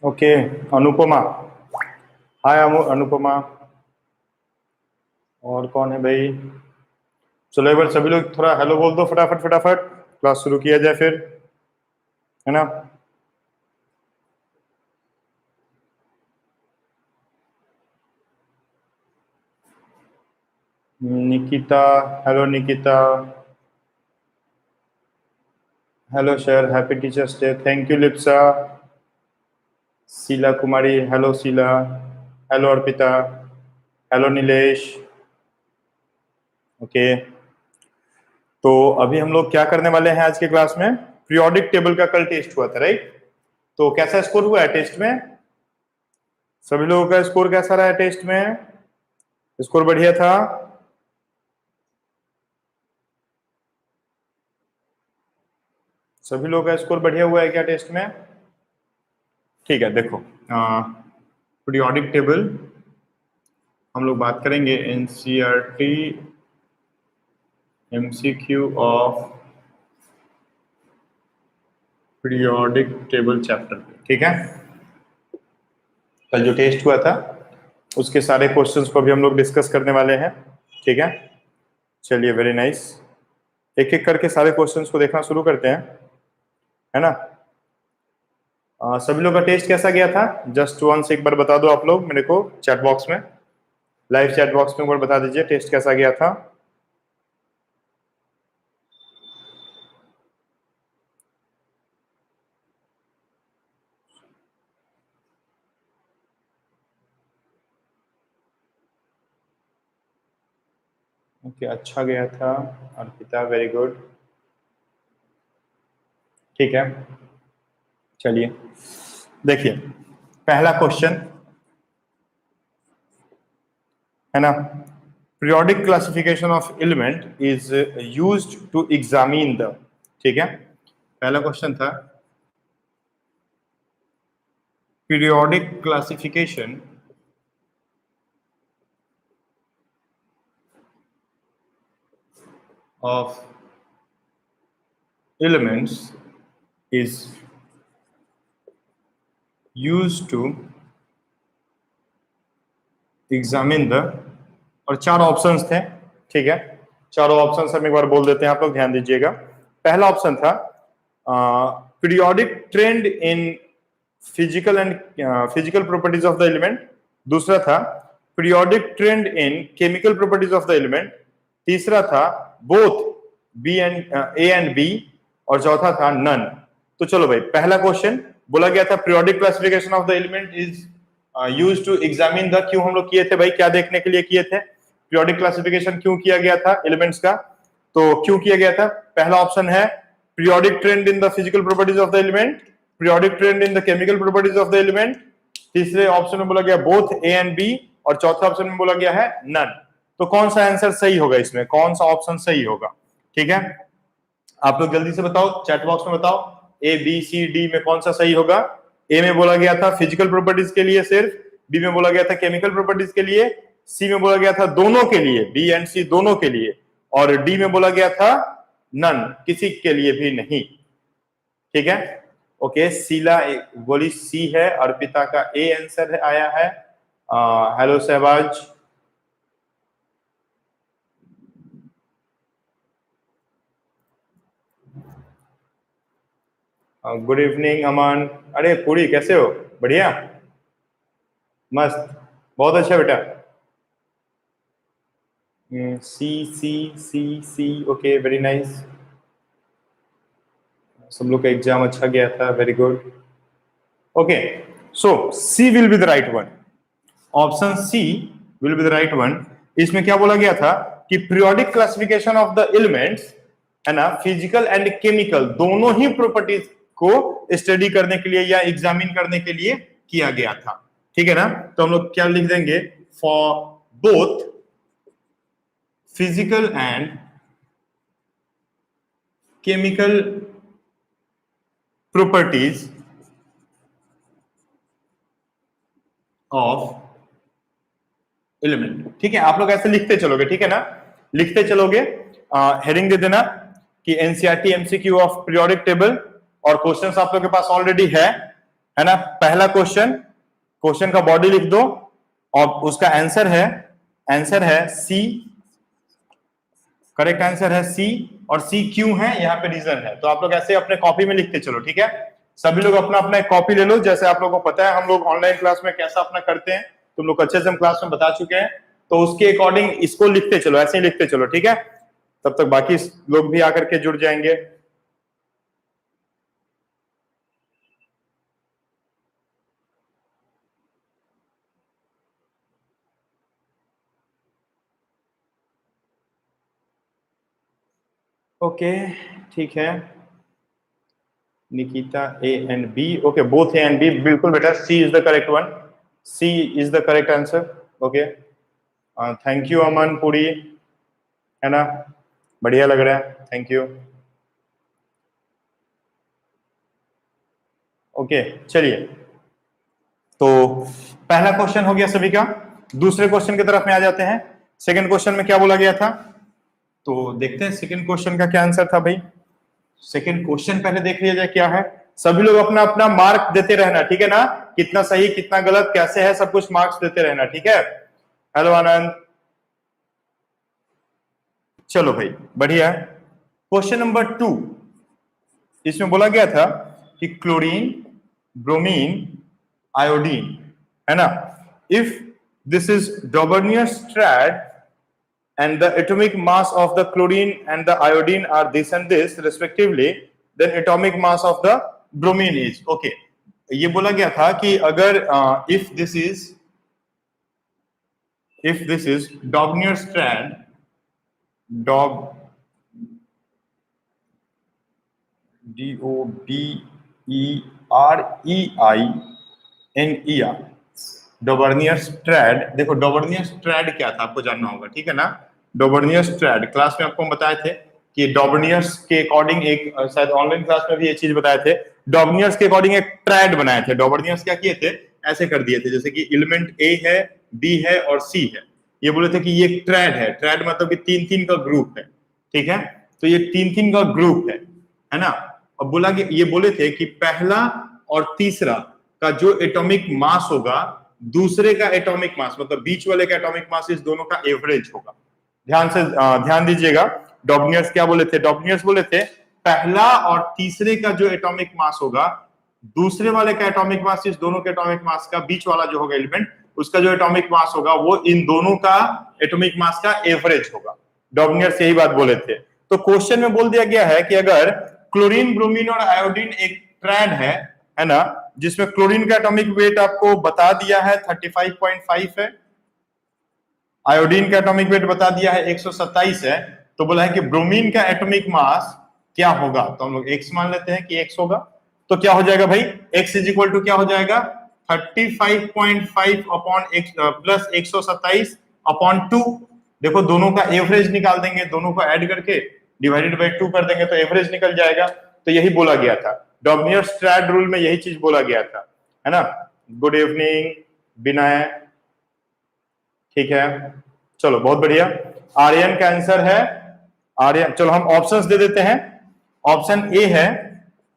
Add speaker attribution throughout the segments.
Speaker 1: Okay Anupama. हाय अनुपमा। और कौन है भाई? चलो एक बार सभी लोग थोड़ा हेलो बोल दो फटाफट फटाफट, क्लास शुरू किया जाए फिर, है ना? Nikita, hello Nikita. Hello sir, happy teachers day. Thank you Lipsa. Sheela Kumari, hello Sheela. Hello Arpita. Hello Nilesh. Okay, तो अभी हम लोग क्या करने वाले हैं आज के क्लास में? पीरियोडिक टेबल का कल टेस्ट हुआ था, राइट? तो कैसा स्कोर हुआ है टेस्ट में? सभी लोगों का स्कोर कैसा रहा है टेस्ट में? स्कोर बढ़िया था? सभी लोगों का स्कोर बढ़िया हुआ है क्या टेस्ट में? ठीक है, देखो पीरियोडिक टेबल हम लोग बात करेंगे NCERT MCQ of periodic table chapter, ठीक है? कल जो टेस्ट हुआ था उसके सारे क्वेश्चंस को भी हम लोग डिस्कस करने वाले हैं, ठीक है? चलिए, वेरी नाइस। एक एक करके सारे क्वेश्चंस को देखना शुरू करते हैं, है ना? सभी लोग का टेस्ट कैसा गया था? जस्ट वंस एक बार बता दो आप लोग मेरे को चैट बॉक्स में, लाइव चैट बॉक्स में एक बार बता दीजिए टेस्ट कैसा गया था। ओके, अच्छा गया था अर्पिता, वेरी गुड, ठीक है। चलिए देखिए, पहला क्वेश्चन है ना, periodic classification of element is used to examine the, ठीक है? पहला क्वेश्चन था periodic classification of elements is used to examine the, और चार ऑप्शंस थे, ठीक है? चारों ऑप्शंस हम एक बार बोल देते हैं, आप लोग ध्यान दीजिएगा। पहला ऑप्शन था periodic trend in physical properties of the element. दूसरा था periodic trend in chemical properties of the element. तीसरा था both B and A and B, और चौथा था नन। तो चलो भाई, पहला क्वेश्चन बोला गया था periodic classification of the element is used to examine the, क्यों हम लोग किए थे भाई? क्या देखने के लिए किए थे? पीरियोडिक क्लासिफिकेशन क्यों किया गया था एलिमेंट्स का? तो क्यों किया गया था? पहला ऑप्शन है periodic trend in the physical properties of the element, periodic trend in the chemical properties of the element, तीसरे ऑप्शन में बोला गया बोथ ए एंड बी, और चौथे ऑप्शन में बोला गया है नन। तो कौन सा आंसर सही होगा इसमें? कौन सा ऑप्शन सही होगा? ठीक है, आप लोग जल्दी से बताओ, चैट बॉक्स में बताओ, ए बी सी डी में कौन सा सही होगा? ए में बोला गया था फिजिकल प्रॉपर्टीज के लिए सिर्फ, बी में बोला गया था केमिकल प्रॉपर्टीज के लिए, सी में बोला गया था दोनों के लिए, बी एंड सी दोनों के लिए, और डी में बोला गया था नन, किसी के लिए भी नहीं, ठीक है? ओके, शीला बोली सी है, अर्पिता का ए आंसर है, आया है। Hello Shahbaz, good evening Aman. अरे पूरी कैसे हो? बढ़िया, मस्त, बहुत अच्छा बेटा। C C C C, okay, very nice. सब लोग का एग्जाम अच्छा गया था, very good. Okay, so C will be the right one, option C will be the right one. इसमें क्या बोला गया था कि periodic classification of the elements, है ना, फिजिकल एंड केमिकल दोनों ही प्रॉपर्टीज को स्टडी करने के लिए या एग्जामिन करने के लिए किया गया था, ठीक है ना? तो हम लोग क्या लिख देंगे? For both physical and chemical properties of element, ठीक है? आप लोग ऐसे लिखते चलोगे, ठीक है ना? लिखते चलोगे, हेडिंग दे देना कि NCERT MCQ of periodic table, और क्वेश्चंस आप लोग के पास ऑलरेडी है, है ना। पहला क्वेश्चन, क्वेश्चन का बॉडी लिख दो और उसका आंसर है सी, करेक्ट आंसर है सी। और सी क्यों है, यहाँ पे रीजन है। तो आप लोग ऐसे अपने कॉपी में लिखते चलो, ठीक है। सभी लोग अपना अपना एक कॉपी ले लो। जैसे आप लोगों को पता है हम लोग ऑनलाइन क्लास में कैसा अपना करते हैं, तुम लोग अच्छे से हम क्लास में बता चुके हैं। तो उसके अकॉर्डिंग इसको लिखते चलो, ऐसे ही लिखते चलो, ठीक है। तब तक बाकी लोग भी आकर के जुड़ जाएंगे। ओके, ठीक है। Nikita A and B, okay, both A and B, बिल्कुल बेटा, C is the correct one, C is the correct answer. Okay, thank you Aman Puri, है ना, बढ़िया लग रहा है, थैंक यू। ओके, चलिए, तो पहला क्वेश्चन हो गया सभी का। दूसरे क्वेश्चन की तरफ में आ जाते हैं। सेकंड क्वेश्चन में क्या बोला गया था, तो देखते हैं सेकंड क्वेश्चन का क्या आंसर था भाई। सेकंड क्वेश्चन पहले देख लिया जाए क्या है। सभी लोग अपना अपना मार्क देते रहना, ठीक है ना, कितना सही कितना गलत कैसे है, सब कुछ मार्क्स देते रहना, ठीक है। हेलो आनंद, चलो भाई, बढ़िया। क्वेश्चन नंबर 2, इसमें बोला गया था कि क्लोरीन, ब्रोमीन, आयोडीन, है ना, if this is Dobereiner's triad and the atomic mass of the chlorine and the iodine are this and this respectively, then atomic mass of the bromine is okay। ये बोला गया था कि अगर if this is Dobner's strand, DOBEREINER, Dobereiner's triad. देखो Dobereiner's trade क्या था आपको जानना होगा, ठीक है ना। डोबर्नियस ट्रैड क्लास में आपको हम बताए थे कि डोबर्नियस के अकॉर्डिंग एक, शायद ऑनलाइन क्लास में भी ये चीज बताए थे, डोबर्नियस के अकॉर्डिंग एक ट्रैड बनाए थे। डोबर्नियस क्या किए थे, ऐसे कर दिए थे जैसे कि एलिमेंट ए है, बी है और सी है। ये बोले थे कि ये ट्रैड है, ट्रैड मतलब कि तीन तीन का ग्रुप है, ठीक है। तो ये तीन तीन का ग्रुप है ना। अब बोला कि ये बोले थे कि पहला और तीसरा का जो एटॉमिक मास होगा, दूसरे का एटॉमिक मास मतलब बीच वाले का एटॉमिक मास, इस दोनों का एवरेज होगा। ध्यान से ध्यान दीजिएगा। डॉबनियर्स क्या बोले थे, डॉबनियर्स बोले थे पहला और तीसरे का जो एटॉमिक मास होगा, दूसरे वाले का एटॉमिक मास, इस दोनों के एटॉमिक मास का बीच वाला जो होगा एलिमेंट, उसका जो एटॉमिक मास होगा वो इन दोनों का एटॉमिक मास का एवरेज होगा। डॉबनियर्स यही बात बोले थे। तो क्वेश्चन में बोल दिया गया है कि अगर क्लोरीन, ब्रोमीन और आयोडीन एक ट्रैड है ना, जिसमें क्लोरीन का एटॉमिक वेट आपको बता दिया है 35.5 है, आयोडीन का एटॉमिक वेट बता दिया है 127 है, तो बोला है कि ब्रोमीन का एटॉमिक मास क्या होगा। तो हम लोग x मान लेते हैं कि x होगा। तो क्या हो जाएगा भाई, x इज इक्वल टू क्या हो जाएगा, 35.5 अपॉन x प्लस 127 अपॉन 2। देखो दोनों का एवरेज निकाल देंगे, दोनों को ऐड करके डिवाइडेड बाय 2 कर देंगे तो एवरेज निकल जाएगा। तो यही बोला गया था, डॉबनियर्स ट्रैड रूल में यही चीज बोला गया था, है ना। गुड इवनिंग विनय, ठीक है, चलो बहुत बढ़िया। आर्यन का आंसर है आर्यन। चलो हम ऑप्शंस दे देते हैं। ऑप्शन ए है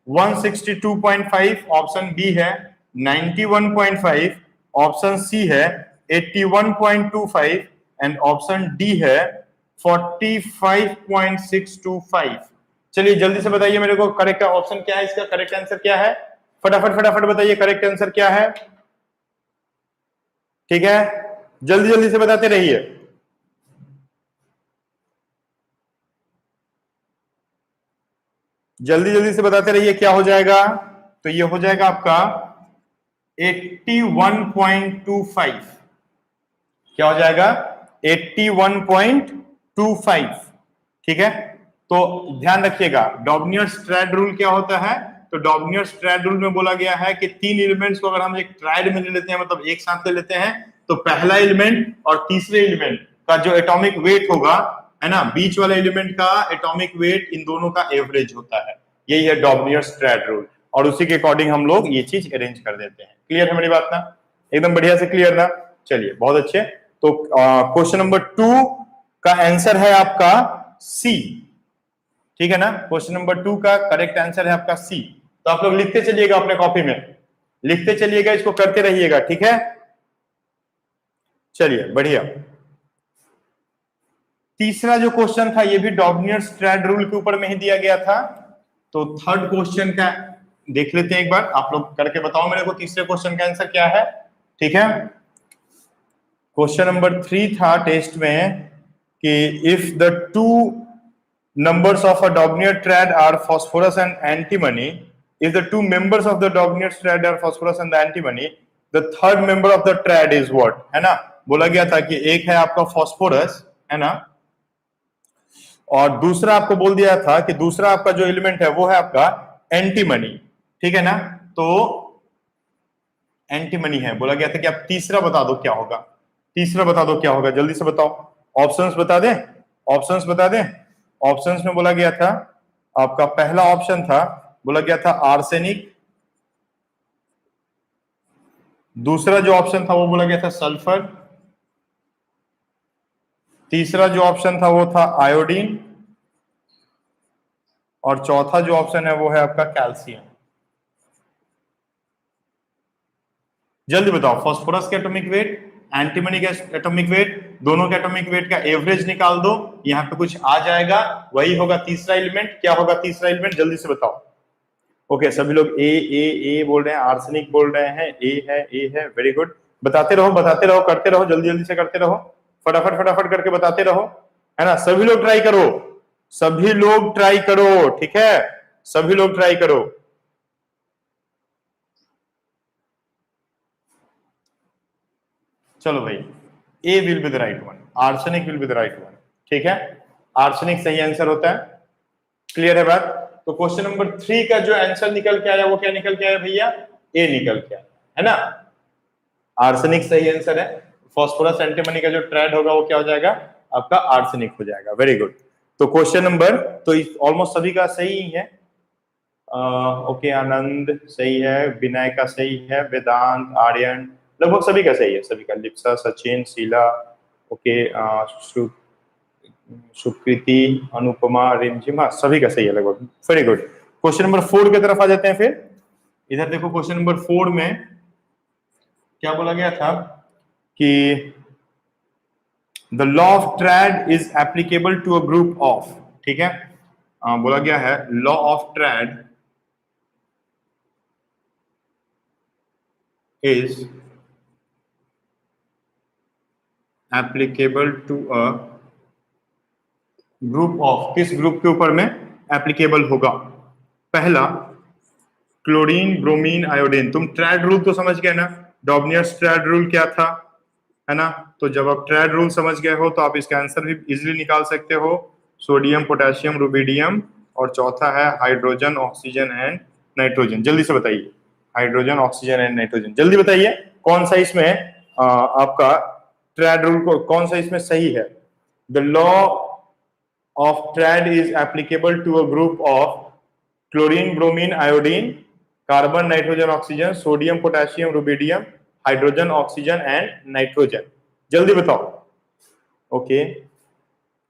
Speaker 1: 162.5, ऑप्शन बी है 91.5, ऑप्शन सी है 81.25 एंड ऑप्शन डी है 45.625। चलिए जल्दी से बताइए मेरे को करेक्ट ऑप्शन क्या है, इसका करेक्ट आंसर क्या है, फटाफट फटाफट बताइए करेक्ट आंसर क्या है, ठीक है, जल्दी जल्दी से बताते रहिए। जल्दी जल्दी से बताते रहिए क्या हो जाएगा। तो ये हो जाएगा आपका 81.25। क्या हो जाएगा, 81.25, ठीक है। तो ध्यान रखिएगा डॉबनियर्स ट्रैड रूल क्या होता है। तो डॉबनियर्स ट्रैड रूल में बोला गया है कि तीन एलिमेंट्स को अगर हम एक ट्राइड में ले लेते हैं, मतलब एक साथ ले लेते हैं, तो पहला एलिमेंट और तीसरे एलिमेंट का जो एटॉमिक वेट होगा, है ना, बीच वाले एलिमेंट का एटॉमिक वेट इन दोनों का एवरेज होता है। यही है डॉबनियर्स ट्रैड रूल, और उसी के अकॉर्डिंग हम लोग ये चीज अरेंज कर देते हैं। क्लियर है मेरी बात ना, एकदम बढ़िया से क्लियर ना। चलिए बहुत अच्छे। तो क्वेश्चन नंबर 2 का आंसर है आपका सी, ठीक है ना। क्वेश्चन नंबर 2 का करेक्ट आंसर है आपका सी। तो आप लोग लिखते चलिएगा अपने कॉपी में। लिखते चलिएगा, इसको करते रहिएगा, ठीक है। चलिए बढ़िया। तीसरा जो क्वेश्चन था ये भी डॉबनियर-स्ट्रैड रूल के ऊपर में ही दिया गया था। तो थर्ड क्वेश्चन का देख लेते हैं एक बार, आप लोग करके बताओ मेरे को तीसरे क्वेश्चन का आंसर क्या है, ठीक है। क्वेश्चन नंबर 3 था टेस्ट में कि if the two numbers of a Dobner triad are phosphorus and antimony, if the two members of the Dobner triad are phosphorus and the antimony, the third member of the triad is what, है ना। बोला गया था कि एक है आपका phosphorus, है ना, और दूसरा आपको बोल दिया था कि दूसरा आपका जो एलिमेंट है वो है आपका एंटीमनी, ठीक है ना। तो एंटीमनी है, बोला गया था कि आप तीसरा बता दो क्या होगा, तीसरा बता दो क्या होगा, जल्दी से बताओ। ऑप्शंस बता दें, ऑप्शंस बता दें। ऑप्शंस में बोला गया था आपका पहला ऑप्शन था, बोला गया था आर्सेनिक, दूसरा जो ऑप्शन था वो बोला गया था सल्फर, तीसरा जो ऑप्शन था वो था आयोडीन, और चौथा जो ऑप्शन है वो है आपका कैल्शियम। जल्दी बताओ, फास्फोरस के एटॉमिक वेट, एंटीमनी का एटॉमिक वेट, दोनों के एटॉमिक वेट का एवरेज निकाल दो, यहाँ पे कुछ आ जाएगा, वही होगा तीसरा एलिमेंट। क्या होगा तीसरा एलिमेंट, जल्दी से बताओ। ओके, सभी लोग ए बोल रहे हैं, आर्सेनिक बोल रहे हैं, ए है, वेरी गुड। बताते रहो, करते रहो, जल्दी जल्दी से करते रहो, फटाफट फटाफट करके बताते रहो, है ना। सभी लोग ट्राई करो, सभी लोग ट्राई करो, ठीक है, सभी लोग ट्राई करो। चलो भाई, A will be the right one, arsenic will be the right one, ठीक है, आर्सेनिक सही आंसर होता है। क्लियर है बात। तो क्वेश्चन नंबर 3 का जो आंसर निकल के आया वो क्या निकल के आया भैया, ए निकल के आया, है ना। आर्सेनिक सही आंसर है, फास्फोरस एंटीमनी का जो ट्रायड होगा वो क्या हो जाएगा, आपका आर्सेनिक हो जाएगा। Very good. तो क्वेश्चन नंबर तो ऑलमोस्ट सभी का सही है। ओके, आनंद सही है, विनय का सही है, वेदांत, आर्यन, लगभग सभी का सही है, सभी का, लिप्सा, सचिन, शीला, ओके, सुकृति, अनुपमा, रिमझिमा, सभी का सही है लगभग। Very good. क्वेश्चन नंबर 4 की तरफ आ जाते हैं फिर। इधर देखो, क्वेश्चन नंबर 4 में क्या बोला गया था कि the law of triad is applicable to a group of, ठीक है, बोला गया है law of triad is applicable to a group of, किस ग्रुप के ऊपर में एप्लीकेबल होगा। पहला क्लोरीन, ब्रोमीन, आयोडीन। तुम ट्रैड रूल तो समझ गए ना, डॉबनियर्स ट्रैड रूल क्या था, है ना। तो जब आप ट्रैड रूल समझ गए हो तो आप इसका आंसर भी इजीली निकाल सकते हो, सोडियम, पोटेशियम, रुबिडियम, और चौथा है हाइड्रोजन, ऑक्सीजन एंड नाइट्रोजन। जल्दी से बताइए, हाइड्रोजन, ऑक्सीजन एंड नाइट्रोजन, जल्दी बताइए कौन सा इसमें आपका ट्रैड रूल को कौन सा इसमें सही है। The law of trad is applicable to a group of chlorine, bromine, iodine, carbon, nitrogen, oxygen, sodium, potassium, rubidium, hydrogen, oxygen and nitrogen. जल्दी बताओ। ओके,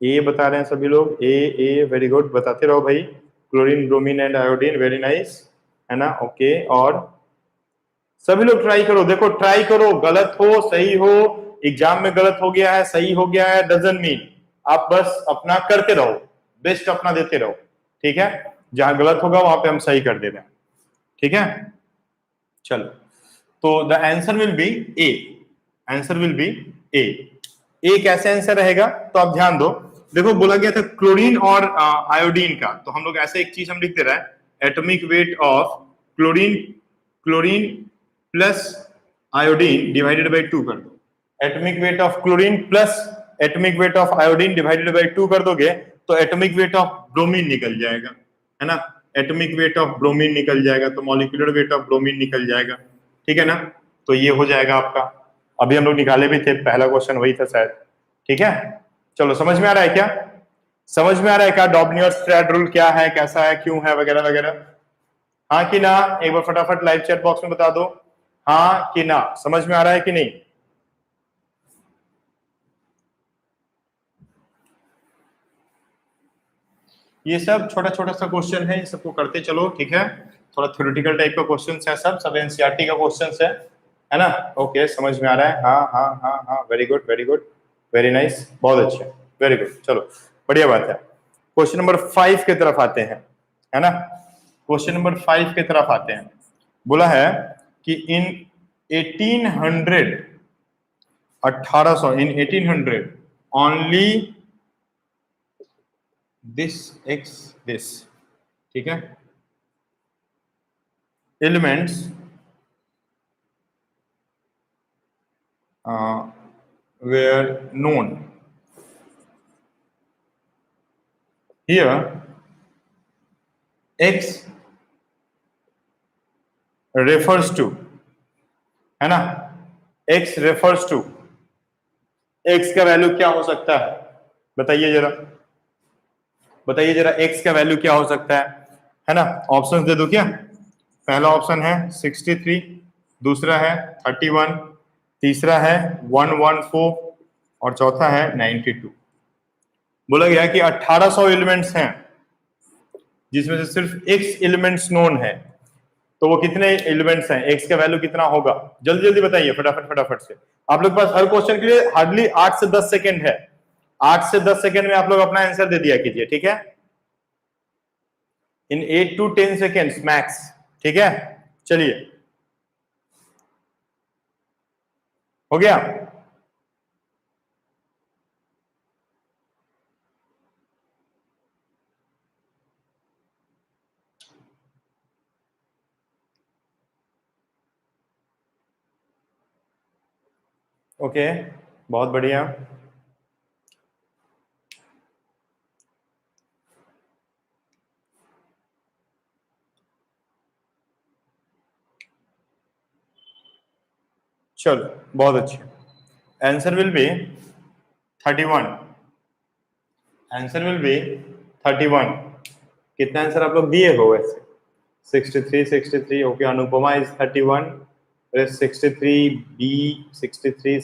Speaker 1: ए बता रहे हैं सभी लोग, ए वेरी गुड, बताते रहो भाई। Chlorine, bromine and iodine, very nice, है ना। ओके, और सभी लोग ट्राई करो, देखो ट्राई करो, गलत हो सही हो, एग्जाम में गलत हो गया है सही हो गया है डजंट मीन, आप बस अपना करते रहो, बेस्ट अपना देते रहो, ठीक है। जहां गलत होगा वहां पे हम सही कर दे रहे हैं, ठीक है। चलो, तो the answer will be A, answer will be A. A कैसे आंसर रहेगा, तो आप ध्यान दो, देखो बोला गया था क्लोरीन और आयोडीन का, तो हम लोग ऐसे एक चीज हम लिख दे रहा है, atomic weight of chlorine, chlorine plus iodine divided by 2 कर दो। Atomic weight of chlorine plus atomic weight of iodine divided by 2 कर दोगे तो एटॉमिक वेट ऑफ ब्रोमीन निकल जाएगा, है ना। एटॉमिक वेट ऑफ ब्रोमीन निकल जाएगा, तो मॉलिक्यूलर वेट ऑफ ब्रोमीन निकल जाएगा, ठीक है ना। तो ये हो जाएगा आपका, अभी हम लोग निकाले भी थे, पहला क्वेश्चन वही था शायद, ठीक है। चलो, समझ में आ रहा है क्या, समझ में आ रहा है क्या डॉबनियर्स ट्रैड रूल क्या है, कैसा है, क्यों है, वगैरह वगैरह। हाँ कि ना, एक बार फटाफट लाइव चैट बॉक्स में बता दो, हाँ कि ना, समझ में आ रहा है कि नहीं। ये सब छोटा छोटा सा क्वेश्चन है, इन सबको करते चलो, ठीक है। थोड़ा थ्योरेटिकल टाइप का क्वेश्चंस है, सब एनसीईआरटी का क्वेश्चंस है ना? ओके, समझ में आ रहा है? हाँ हाँ हाँ हाँ, very good very good, very nice, बहुत अच्छे, वेरी गुड। चलो बढ़िया बात है। क्वेश्चन नंबर 5 की तरफ आते हैं, है ना? क्वेश्चन नंबर 5 की तरफ आते हैं। बोला है कि इन 1800 1800 इन 1800 ओनली दिस, ठीक है, elements were known. Here x refers to, है ना? x refers to, x का वैल्यू क्या हो सकता है? बताइए जरा, बताइए जरा, x का वैल्यू क्या हो सकता है ना? ऑप्शंस दे दो क्या? पहला ऑप्शन है 63, दूसरा है 31, तीसरा है 114 और चौथा है 92। बोला गया कि 1800 एलिमेंट्स हैं जिसमें से सिर्फ x एलिमेंट्स नोन है, तो वो कितने एलिमेंट्स हैं? x का वैल्यू कितना होगा? जल्दी जल्दी बताइए, फटाफट फटाफट से। आप लोग के पास हर क्वेश्चन के लिए हार्डली 8 से 10 सेकंड है। 8 से 10 सेकंड में आप लोग अपना आंसर दे दिया कीजिए, ठीक है? इन 8 to 10 सेकेंड्स मैक्स, ठीक है? चलिए, हो गया? ओके, बहुत बढ़िया। चलो बहुत अच्छे। Answer will be 31। Answer will be 31। कितना आंसर आप लोग दिए हो वैसे? 63 okay. Anupama is 31, 63 B, 63 A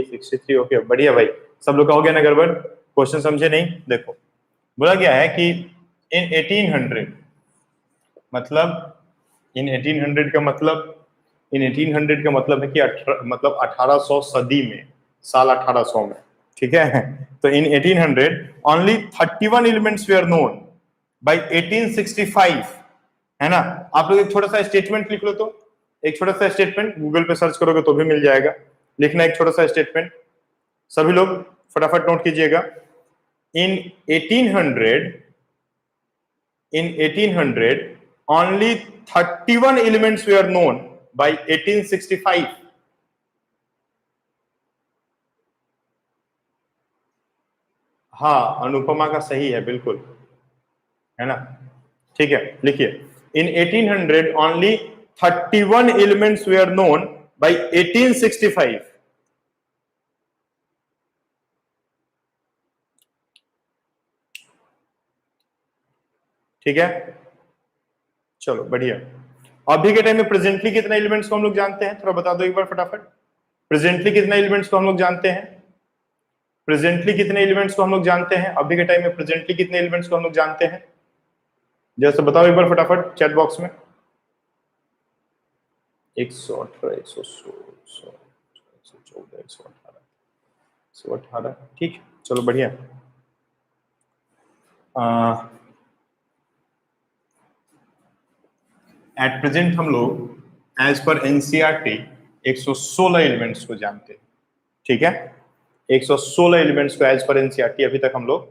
Speaker 1: 63। Okay बढ़िया भाई, सब लोग का हो गया ना गड़बड़? क्वेश्चन समझे नहीं? देखो, बोला गया है कि इन 1800, मतलब इन 1800 का मतलब, इन 1800 का मतलब है कि मतलब 1800 सदी में, साल 1800 में, ठीक है? तो in 1800 only 31 elements were known by 1865, है ना? आप लोग एक छोटा सा स्टेटमेंट लिख लो, तो एक छोटा सा स्टेटमेंट गूगल पे सर्च करोगे तो भी मिल जाएगा। लिखना एक छोटा सा स्टेटमेंट, सभी लोग फटाफट नोट कीजिएगा। इन 1800 only 31 elements were known by 1865। हाँ, अनुपमा का सही है बिल्कुल, है ना? ठीक है, लिखिए, इन 1800 only 31 elements were known by 1865। ठीक है, चलो बढ़िया। अभी के टाइम में प्रेजेंटली कितने एलिमेंट्स को हम लोग जानते हैं? थोड़ा बता दो एक बार फटाफट। प्रेजेंटली कितने एलिमेंट्स को हम लोग जानते हैं? प्रेजेंटली कितने एलिमेंट्स को हम लोग जानते हैं? अभी के टाइम में प्रेजेंटली कितने एलिमेंट्स को हम लोग जानते हैं? जैसे बताओ एक बार फटाफट चैट बॉक्स में। 118, 116, 114, 118, 118, ठीक, चलो बढ़िया। एट प्रेजेंट हम लोग एज पर एनसीईआरटी 116 एलिमेंट्स को जानते हैं, ठीक है? 116 एलिमेंट्स को एज पर एनसीईआरटी अभी तक हम लोग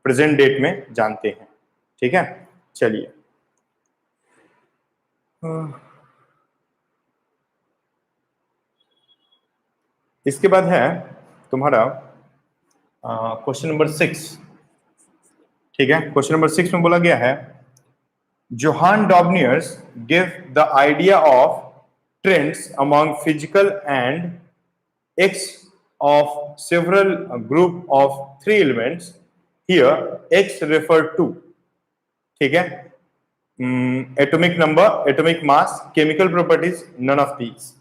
Speaker 1: प्रेजेंट डेट में जानते हैं, ठीक है? चलिए, इसके बाद है तुम्हारा क्वेश्चन नंबर 6, ठीक है? क्वेश्चन नंबर 6 में बोला गया है Johann Dobniers gave the idea of trends among physical and x of several group of 3 elements. Here x referred to, ठीक है? Atomic number, atomic mass, chemical properties, none of these.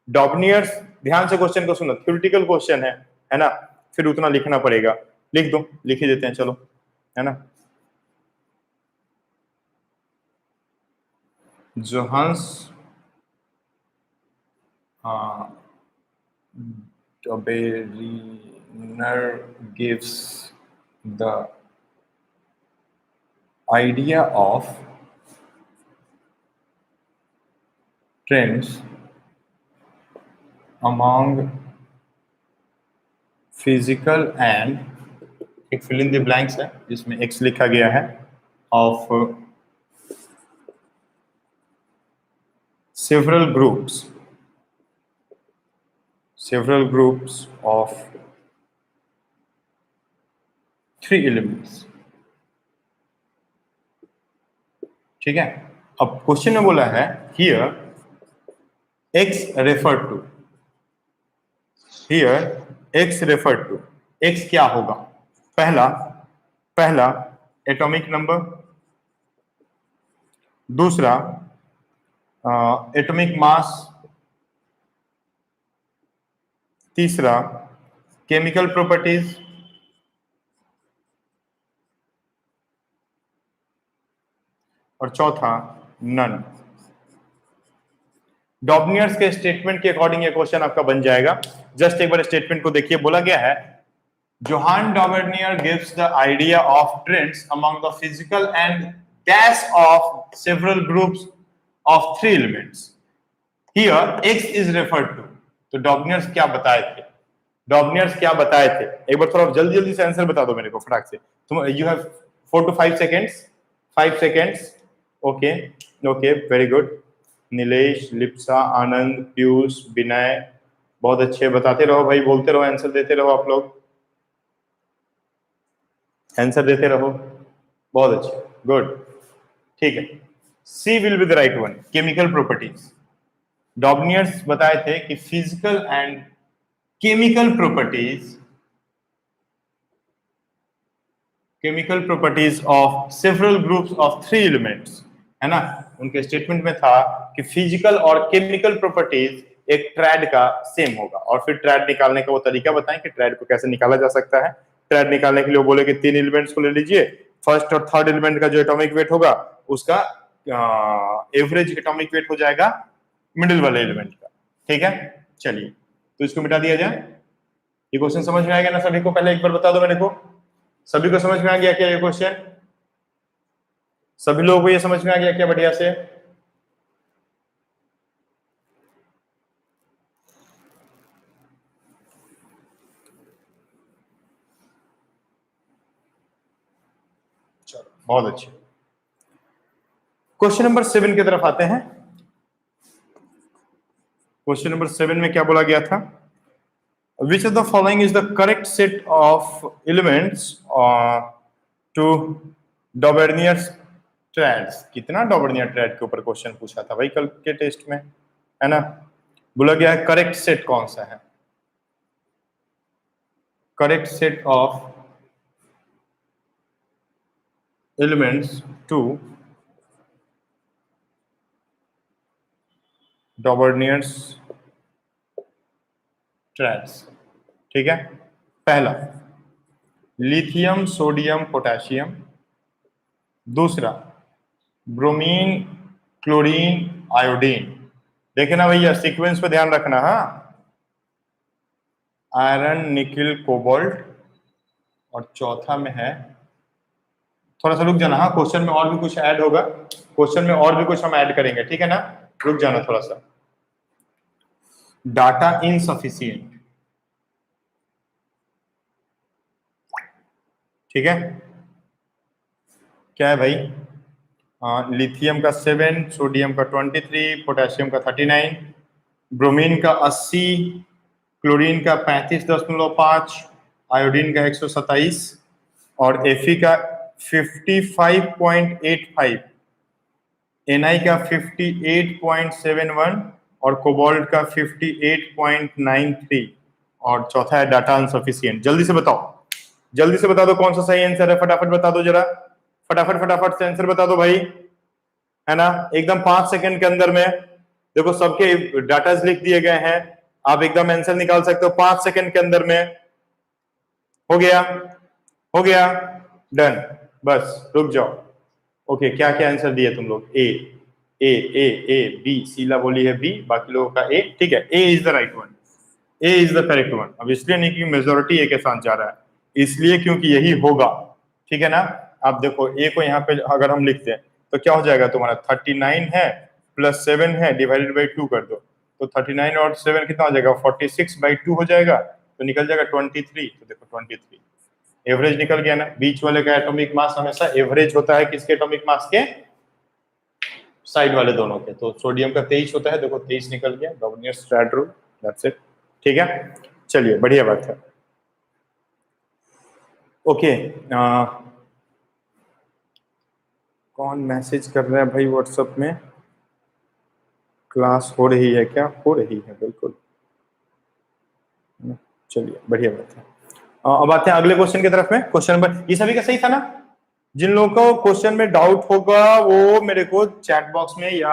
Speaker 1: Dobniers, ध्यान से question को सुनो, theoretical question है ना? फिर उतना लिखना पड़ेगा, लिख दो, लिख ही देते हैं, चलो, है ना? Johannes Berliner gives the idea of trends among physical and एक fill in the blanks है जिसमें x लिखा गया है of several groups of 3 elements। ठीक है, अब क्वेश्चन में बोला है here x referred to, here x referred to, x क्या होगा? पहला एटॉमिक नंबर, दूसरा एटॉमिक मास, तीसरा केमिकल प्रॉपर्टीज, और चौथा नन। डॉबनियर्स के स्टेटमेंट के अकॉर्डिंग ये क्वेश्चन आपका बन जाएगा। जस्ट एक बार स्टेटमेंट को देखिए, बोला गया है Johann Dobereiner gives the idea of trends among the physical and dash of several groups of 3 elements. Here x is referred to. तो डॉबनियर्स क्या बताए थे? डॉबनियर्स क्या बताए थे? एक बार थोड़ा जल्दी जल्दी से आंसर बता दो मेरे को फटाक से। तुम you have 4 to 5 seconds, 5 seconds। Okay okay, very good. Nilesh, Lipsa, Anand, Piyush, Vinay, बहुत अच्छे, बताते रहो भाई, बोलते रहो, आंसर देते रहो, आप लोग आंसर देते रहो, बहुत अच्छे, गुड, ठीक है। C will be the right one, chemical properties. Dobereiner's बताए थे कि physical and chemical properties of several groups of 3 elements, है ना। उनके स्टेटमेंट में था कि फिजिकल और केमिकल प्रॉपर्टीज एक ट्रैड का सेम होगा, और फिर ट्रैड निकालने का वो तरीका बताएं कि ट्रैड को कैसे निकाला जा सकता है। ट्रैड निकालने के लिए वो बोले कि 3 एलिमेंट्स को ले लीजिए, फर्स्ट और थर्ड एलिमेंट का जो एटॉमिक वेट होगा उसका एवरेज एटॉमिक वेट हो जाएगा मिडिल वाले एलिमेंट का। ठीक है, चलिए तो इसको मिटा दिया जाए। ये क्वेश्चन समझ में आ गया ना सभी को? पहले एक बार बता दो मेरे को, सभी को समझ में आ गया क्या ये क्वेश्चन? सभी लोगों को ये समझ में आ गया क्या बढ़िया से? चलो बहुत अच्छे। क्वेश्चन नंबर 7 की तरफ आते हैं। क्वेश्चन नंबर 7 में क्या बोला गया था? Which of the following is the correct set of elements to Dauvergnier's ट्रैड्स? कितना डॉबर्नियर ट्रैड के ऊपर क्वेश्चन पूछा था भाई कल के टेस्ट में, है ना। बोला गया है करेक्ट सेट कौन सा है? Correct set of elements to Dobereiner's triads. ठीक है, पहला लिथियम, सोडियम, पोटेशियम, दूसरा ब्रोमीन, क्लोरीन, आयोडीन। देखना भैया, सीक्वेंस पे ध्यान रखना। हाँ, आयरन, निकिल, कोबाल्ट, और चौथा में है, थोड़ा सा रुक जाना। हाँ, क्वेश्चन में और भी कुछ ऐड होगा, क्वेश्चन में और भी कुछ हम ऐड करेंगे, ठीक है ना, रुक जाना थोड़ा सा। डाटा इनसफिशिएंट, ठीक है, क्या है भाई? लिथियम का 7, सोडियम का 23, पोटेशियम का 39, ब्रोमीन का 80, क्लोरीन का 35.5, आयोडीन का 127, और Fe का 55.85, Na का 58.71, और कोबाल्ट का 58.93, और चौथा है डाटा अनसफिशिएंट। जल्दी से बताओ, जल्दी से बता दो कौन सा सही आंसर है, फटाफट बता दो जरा, फटाफट फटाफट से आंसर बता दो भाई, है ना, एकदम 5 सेकंड के अंदर में। देखो सबके डाटाज लिख दिए गए हैं, आप एकदम आंसर निकाल सकते हो 5 सेकंड के अंदर में। हो गया, हो गया, डन, बस रुक जाओ। ओके, क्या क्या आंसर दिए तुम लोग? ए, A A A B, Sheila बोली है बी, बाकी लोगों का ए, ठीक है, A is the right one, A is the correct one. अब इसलिए नहीं कि मेजोरिटी ए के साथ जा रहा है, इसलिए क्योंकि यही होगा, ठीक है ना। आप देखो ए को यहाँ पे अगर हम लिखते हैं तो क्या हो जाएगा तुम्हारा, 39 है प्लस 7 है डिवाइडेड बाई 2 कर दो, तो 39 और 7 कितना हो जाएगा, 46/2 हो जाएगा, तो निकल जाएगा 23। तो देखो 23 एवरेज निकल गया ना। बीच वाले का एटॉमिक मास हमेशा एवरेज होता है किसके एटॉमिक मास के, साइड वाले दोनों के। तो सोडियम का 23 होता है, देखो 23 निकल गया, डॉबनियर-स्ट्रैड रूल, दैट्स इट, ठीक है। चलिए बढ़िया बात है। ओके, कौन मैसेज कर रहा है भाई व्हाट्सएप में, क्लास हो रही है क्या, हो रही है बिल्कुल, चलिए बढ़िया बात है। अब आते हैं अगले क्वेश्चन की तरफ में। क्वेश्चन नंबर, ये सभी का सही था ना। जिन लोगों को क्वेश्चन में डाउट होगा वो मेरे को चैट बॉक्स में या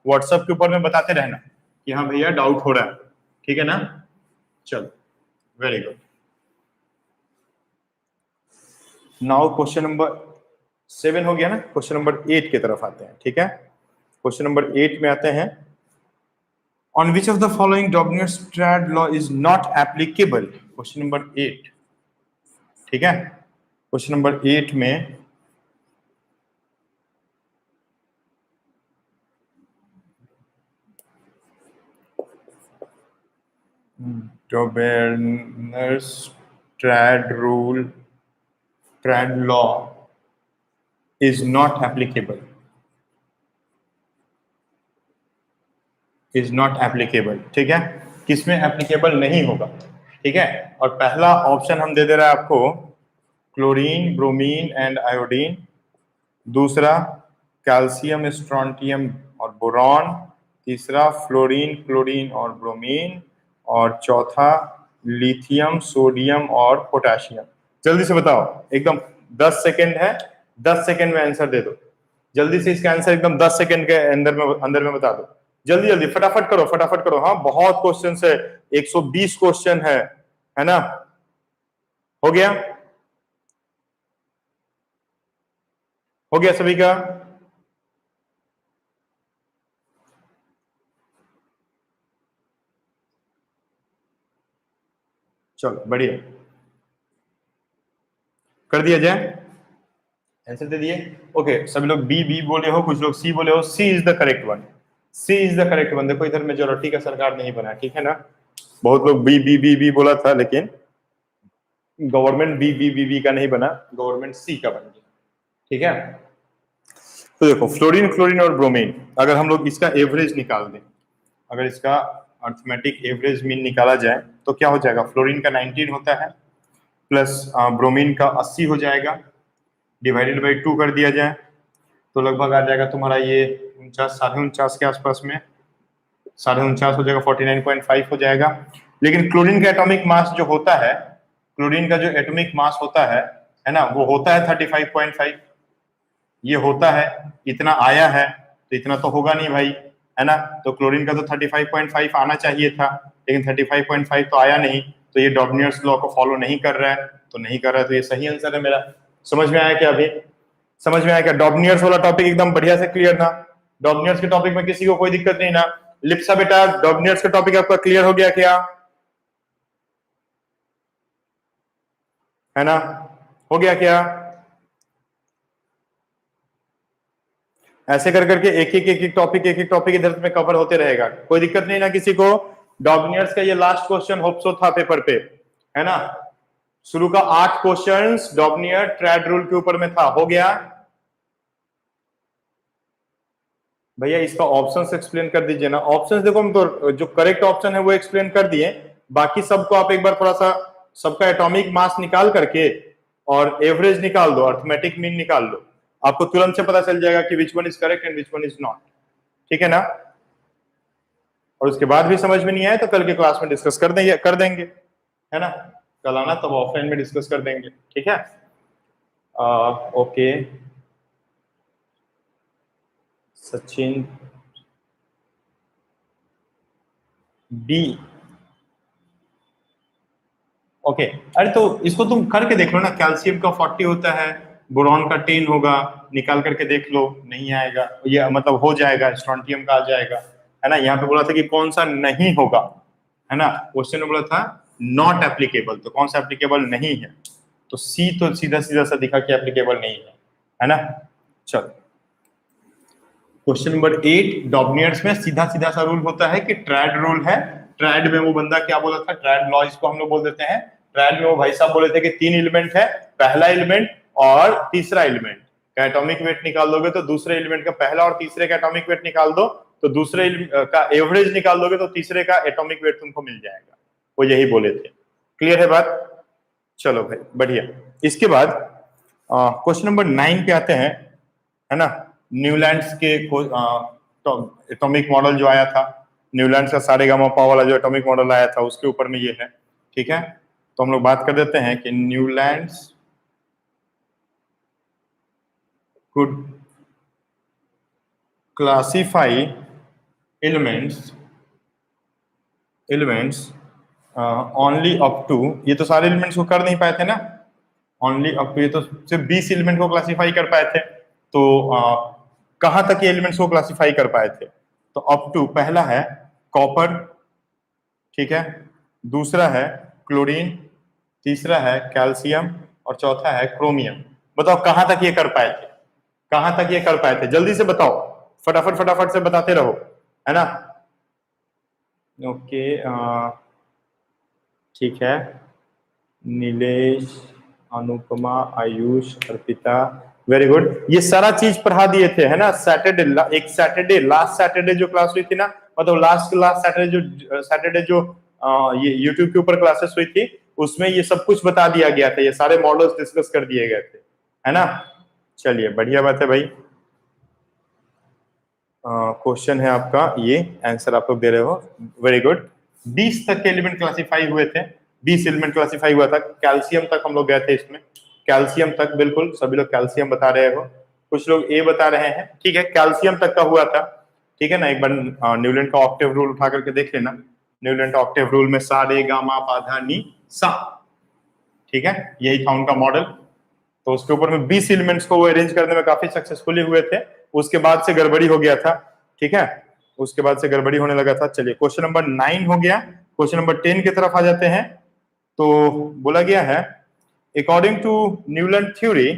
Speaker 1: व्हाट्सएप के ऊपर में बताते रहना कि हाँ भैया डाउट हो रहा है, ठीक है ना। चलो very good. Now question number 7 हो गया ना, क्वेश्चन नंबर 8 की तरफ आते हैं, ठीक है। क्वेश्चन नंबर 8 में आते हैं, on which of the following Dobereiner's triad law is not applicable. Question number 8, ठीक है। क्वेश्चन नंबर 8 में Dobereiner's triad rule, triad law is not applicable, is not applicable, ठीक है। किसमें एप्लीकेबल नहीं होगा, ठीक है। और पहला ऑप्शन हम दे दे रहा है आपको, क्लोरीन, ब्रोमीन एंड आयोडीन। दूसरा कैल्शियम, स्ट्रोंटियम और बोरॉन। तीसरा फ्लोरीन, क्लोरीन और ब्रोमीन। और चौथा लिथियम, सोडियम और पोटेशियम। जल्दी से बताओ, एकदम 10 सेकेंड है, 10 सेकेंड में आंसर दे दो। जल्दी से इसका आंसर एकदम 10 सेकेंड के अंदर में बता दो। जल्दी जल्दी फटाफट करो, फटाफट करो। हाँ बहुत क्वेश्चन है, 120 क्वेश्चन है ना। हो गया, हो गया सभी का। चलो बढ़िया, कर दिया जाए, आंसर दे दिए। ओके, सभी लोग बी बी बोले हो, कुछ लोग सी बोले हो। C is the correct one, C is the correct one. देखो इधर मेजोरिटी का सरकार नहीं बना, ठीक है ना। बहुत लोग बी बी बी बी बोला था, लेकिन government B B B B का नहीं बना, गवर्नमेंट सी का बन गया, ठीक है। तो देखो फ्लोरीन, क्लोरीन और ब्रोमीन, अगर हम लोग इसका एवरेज निकाल दें, अगर इसका अर्थमेटिक एवरेज मीन निकाला जाए तो क्या हो जाएगा, फ्लोरीन का 19 होता है, प्लस ब्रोमीन का 80 हो जाएगा, डिवाइडेड बाई 2 कर दिया जाए तो लगभग आ जाएगा तुम्हारा ये 49, 49.5 के आसपास में, 49.5 हो जाएगा, 49.5 हो जाएगा। लेकिन क्लोरीन का एटॉमिक मास जो होता है, क्लोरीन का जो एटॉमिक मास होता है ना, वो होता है 35.5। ये होता है, इतना आया है, तो इतना तो होगा नहीं भाई, है ना। तो क्लोरीन का तो 35.5 आना चाहिए था, लेकिन 35.5 तो आया नहीं, तो ये डॉबनियर्स लॉ को फॉलो नहीं कर रहा है, तो नहीं कर रहा है, तो ये सही आंसर है मेरा। समझ में आया क्या अभी, समझ में आया क्या। डॉबनियर्स वाला टॉपिक एकदम बढ़िया से क्लियर था। डॉबनियर्स के टॉपिक में किसी को कोई दिक्कत नहीं ना। लिप्सा बेटा, डॉबनियर्स का टॉपिक आपका क्लियर हो गया क्या, है ना, हो गया क्या। ऐसे कर करके एक एक टॉपिक इधर में कवर होते रहेगा, कोई दिक्कत नहीं ना किसी को। डॉबनियर्स का ये लास्ट क्वेश्चन होप्सो था पेपर पे, है ना। शुरू का 8 क्वेश्चंस डॉबनियर ट्रैड रूल के ऊपर में था, हो गया भैया। इसका ऑप्शंस एक्सप्लेन कर दीजिए ना। ऑप्शंस देखो, हम तो जो करेक्ट ऑप्शन है वो एक्सप्लेन कर दिए, बाकी सबको आप एक बार थोड़ा सा सबका एटॉमिक मास निकाल करके और एवरेज निकाल दो, अर्थमेटिक मीन निकाल लो, आपको तुरंत से पता चल जाएगा कि which one is correct and which one is not, ठीक है ना। और उसके बाद भी समझ में नहीं आए तो कल के क्लास में डिस्कस कर देंगे, है ना। कल आना तब ऑफलाइन में डिस्कस कर देंगे, ठीक है। Okay Sachin B, okay. अरे तो इसको तुम करके देख लो ना, कैल्शियम का 40 होता है, बोरॉन का 10 होगा, निकाल करके देख लो, नहीं आएगा, ये मतलब हो जाएगा, स्ट्रोंटियम का आ जाएगा, है ना। यहाँ पे बोला था कि कौन सा नहीं होगा, है ना, क्वेश्चन में बोला था नॉट एप्लीकेबल, तो कौन सा एप्लीकेबल नहीं है, तो सी तो सीधा सीधा सा दिखा कि एप्लीकेबल नहीं है ना। चलो क्वेश्चन नंबर 8, डॉबनियर्स में सीधा सीधा सा रूल होता है कि ट्रैड रूल है। ट्रैड में वो बंदा क्या बोला था, ट्रैड लॉ इसको हम लोग बोल देते हैं। ट्रैड में वो भाई साहब बोले थे कि 3 एलिमेंट है, पहला एलिमेंट और तीसरा एलिमेंट का एटॉमिक वेट निकाल दोगे तो दूसरे एलिमेंट का पहला और तीसरे का एटॉमिक वेट निकाल दो, तो दूसरे का एवरेज निकाल दोगे तो तीसरे का एटॉमिक वेट तुमको मिल जाएगा, वो यही बोले थे। क्लियर है बात? चलो भाई बढ़िया। इसके बाद क्वेश्चन नंबर 9 पे आते हैं, है ना। न्यूलैंड्स के एटॉमिक मॉडल जो आया था, न्यूलैंड्स का सारेगामापा वाला जो एटॉमिक मॉडल आया था उसके ऊपर में ये है, ठीक है। तो हम लोग बात कर देते हैं कि Newlands could classify elements only up to, ये तो सारे एलिमेंट्स को कर नहीं पाए थे ना, ओनली अप टू, ये तो सिर्फ 20 एलिमेंट को क्लासिफाई कर पाए थे, तो कहां तक ये एलिमेंट्स को क्लासिफाई कर पाए थे, तो अप टू पहला है कॉपर, ठीक है, दूसरा है क्लोरीन, तीसरा है कैल्शियम और चौथा है क्रोमियम। बताओ कहां तक ये कर पाए थे, कहां तक ये कर पाए थे, जल्दी से बताओ, फटाफट फटाफट से बताते रहो, है ना। ओके ठीक है, नीलेश, अनुपमा, आयुष, अर्पिता, वेरी गुड। ये सारा चीज पढ़ा दिए थे, है ना। सैटरडे, एक सैटरडे, लास्ट सैटरडे जो क्लास हुई थी ना, मतलब लास्ट सैटरडे जो ये यूट्यूब के ऊपर क्लासेस हुई थी, उसमें ये सब कुछ बता दिया गया था, ये सारे मॉडल्स डिस्कस कर दिए गए थे, है ना। चलिए बढ़िया बात है भाई। क्वेश्चन है आपका ये, आंसर आप लोग दे रहे हो, वेरी गुड। 20 तक के एलिमेंट क्लासिफाई हुए थे, 20 एलिमेंट क्लासिफाई हुआ था, कैल्शियम तक हम लोग गए थे इसमें, कैल्शियम तक, बिल्कुल सभी लोग कैल्शियम बता रहे हो, कुछ लोग ए बता रहे हैं, ठीक है, कैल्शियम तक का हुआ था, ठीक है ना। एक बार न्यूलैंड का ऑक्टेव रूल उठा करके देख लेना, न्यूलैंड का ऑक्टेव रूल में सा रे गा मा पा धा नी सा, ठीक है, यही था उनका मॉडल। तो उसके ऊपर में 20 एलिमेंट्स को वो अरेंज करने में काफी सक्सेसफुली हुए थे, उसके बाद से गड़बड़ी हो गया था, ठीक है, उसके बाद से गड़बड़ी होने लगा था। चलिए क्वेश्चन नंबर 9 हो गया, क्वेश्चन नंबर 10 की तरफ आ जाते हैं। तो बोला गया है according to Newland theory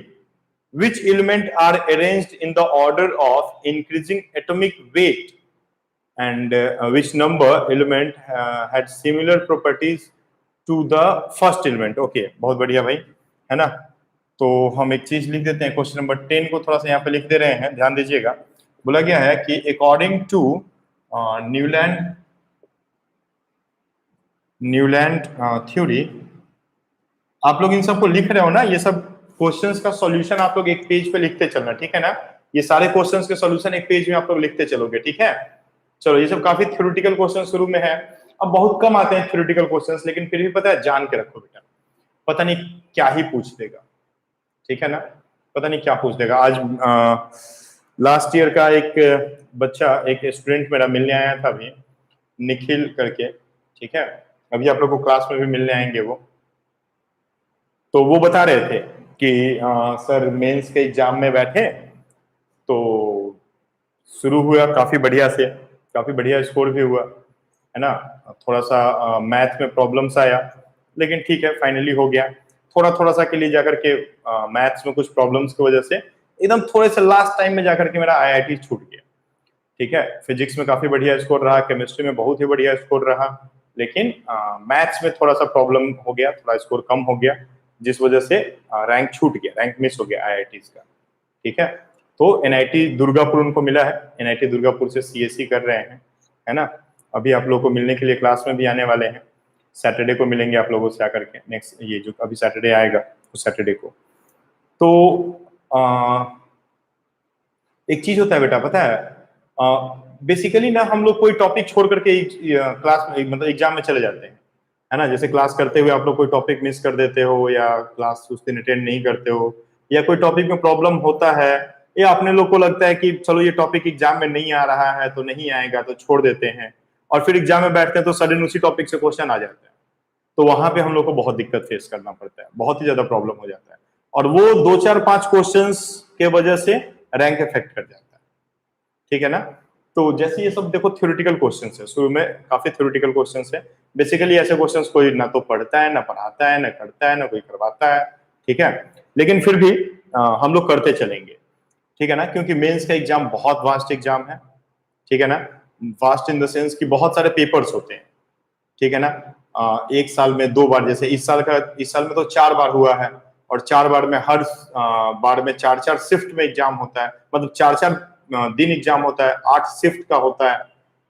Speaker 1: which element are arranged in the order of increasing atomic weight and which number element had similar properties to the first element। Okay बहुत बढ़िया भाई, है ना। तो हम एक चीज लिख देते हैं, क्वेश्चन नंबर 10 को थोड़ा सा यहाँ पे लिख दे रहे हैं, ध्यान दीजिएगा। बोला गया है कि अकॉर्डिंग टू न्यूलैंड थ्योरी, आप लोग इन सबको लिख रहे हो ना, ये सब क्वेश्चंस का सॉल्यूशन आप लोग एक पेज पे लिखते चलना, ठीक है ना। ये सारे क्वेश्चंस के सॉल्यूशन एक पेज में आप लोग लिखते चलोगे, ठीक है। चलो ये सब काफी थ्योरेटिकल क्वेश्चन शुरू में है, अब बहुत कम आते हैं थ्योरेटिकल क्वेश्चंस, लेकिन फिर भी पता है जान के रखो बेटा, पता नहीं क्या ही पूछ देगा, ठीक है ना, पता नहीं क्या पूछ देगा। आज लास्ट ईयर का एक बच्चा, एक स्टूडेंट मेरा मिलने आया था अभी, निखिल करके, ठीक है, अभी आप लोग को क्लास में भी मिलने आएंगे वो। तो वो बता रहे थे कि सर मेंस के एग्जाम में बैठे तो शुरू हुआ काफी बढ़िया से, काफी बढ़िया स्कोर भी हुआ, है ना। थोड़ा सा मैथ में प्रॉब्लम्स आया, लेकिन ठीक है फाइनली हो गया। थोड़ा थोड़ा सा के लिए जाकर के मैथ्स में कुछ प्रॉब्लम्स की वजह से एकदम थोड़े से लास्ट टाइम में जाकर के मेरा आईआईटी छूट गया, ठीक है। फिजिक्स में काफी बढ़िया स्कोर रहा, केमिस्ट्री में बहुत ही बढ़िया स्कोर रहा, लेकिन मैथ्स में थोड़ा सा प्रॉब्लम हो गया, थोड़ा स्कोर कम हो गया, जिस वजह से रैंक छूट गया, रैंक मिस हो गया आईआईटीज का, ठीक है। तो एनआईटी दुर्गापुर उनको मिला है, एनआईटी दुर्गापुर से सीएससी कर रहे हैं, है ना। अभी आप लोगों को मिलने के लिए क्लास में भी आने वाले हैं, सैटरडे को मिलेंगे आप लोगों से आकर के, नेक्स्ट ये जो अभी सैटरडे आएगा उस सैटरडे को। तो एक चीज होता है बेटा, पता है, बेसिकली ना हम लोग कोई टॉपिक छोड़ करके क्लास में मतलब एग्जाम में चले जाते हैं, है ना। जैसे क्लास करते हुए आप लोग कोई टॉपिक मिस कर देते हो, या क्लास उस दिन अटेंड नहीं करते हो, या कोई टॉपिक में प्रॉब्लम होता है, या अपने लोग को लगता है कि चलो ये टॉपिक एग्जाम में नहीं आ रहा है तो नहीं आएगा तो छोड़ देते हैं, और फिर एग्जाम में बैठते हैं तो सडन उसी टॉपिक से क्वेश्चन आ जाता है, तो वहां पे हम लोग को बहुत दिक्कत फेस करना पड़ता है, बहुत ही ज्यादा प्रॉब्लम हो जाता है। और वो 2 4 5 क्वेश्चंस के वजह से रैंक इफेक्ट कर जाता है, ठीक है ना। तो जैसे ये सब देखो थ्योरेटिकल क्वेश्चंस है, शुरू में काफी थ्योरेटिकल क्वेश्चंस है। बेसिकली ऐसे क्वेश्चंस कोई ना तो पढ़ता है, ना पढ़ाता है, ना करता है, ना कोई करवाता है, ठीक है। लेकिन फिर भी हम लोग करते चलेंगे, ठीक है ना, क्योंकि मेंस का एग्जाम बहुत वास्ट एग्जाम है, ठीक है ना। वास्ट इन द सेंस कि बहुत सारे पेपर्स होते हैं, ठीक है ना। एक साल में 2 बार, जैसे इस साल में तो 4 बार हुआ है, और 4 बार में हर बार में 4 4 शिफ्ट में एग्जाम होता है, मतलब 4 4 दिन एग्जाम होता है, 8 शिफ्ट का होता है,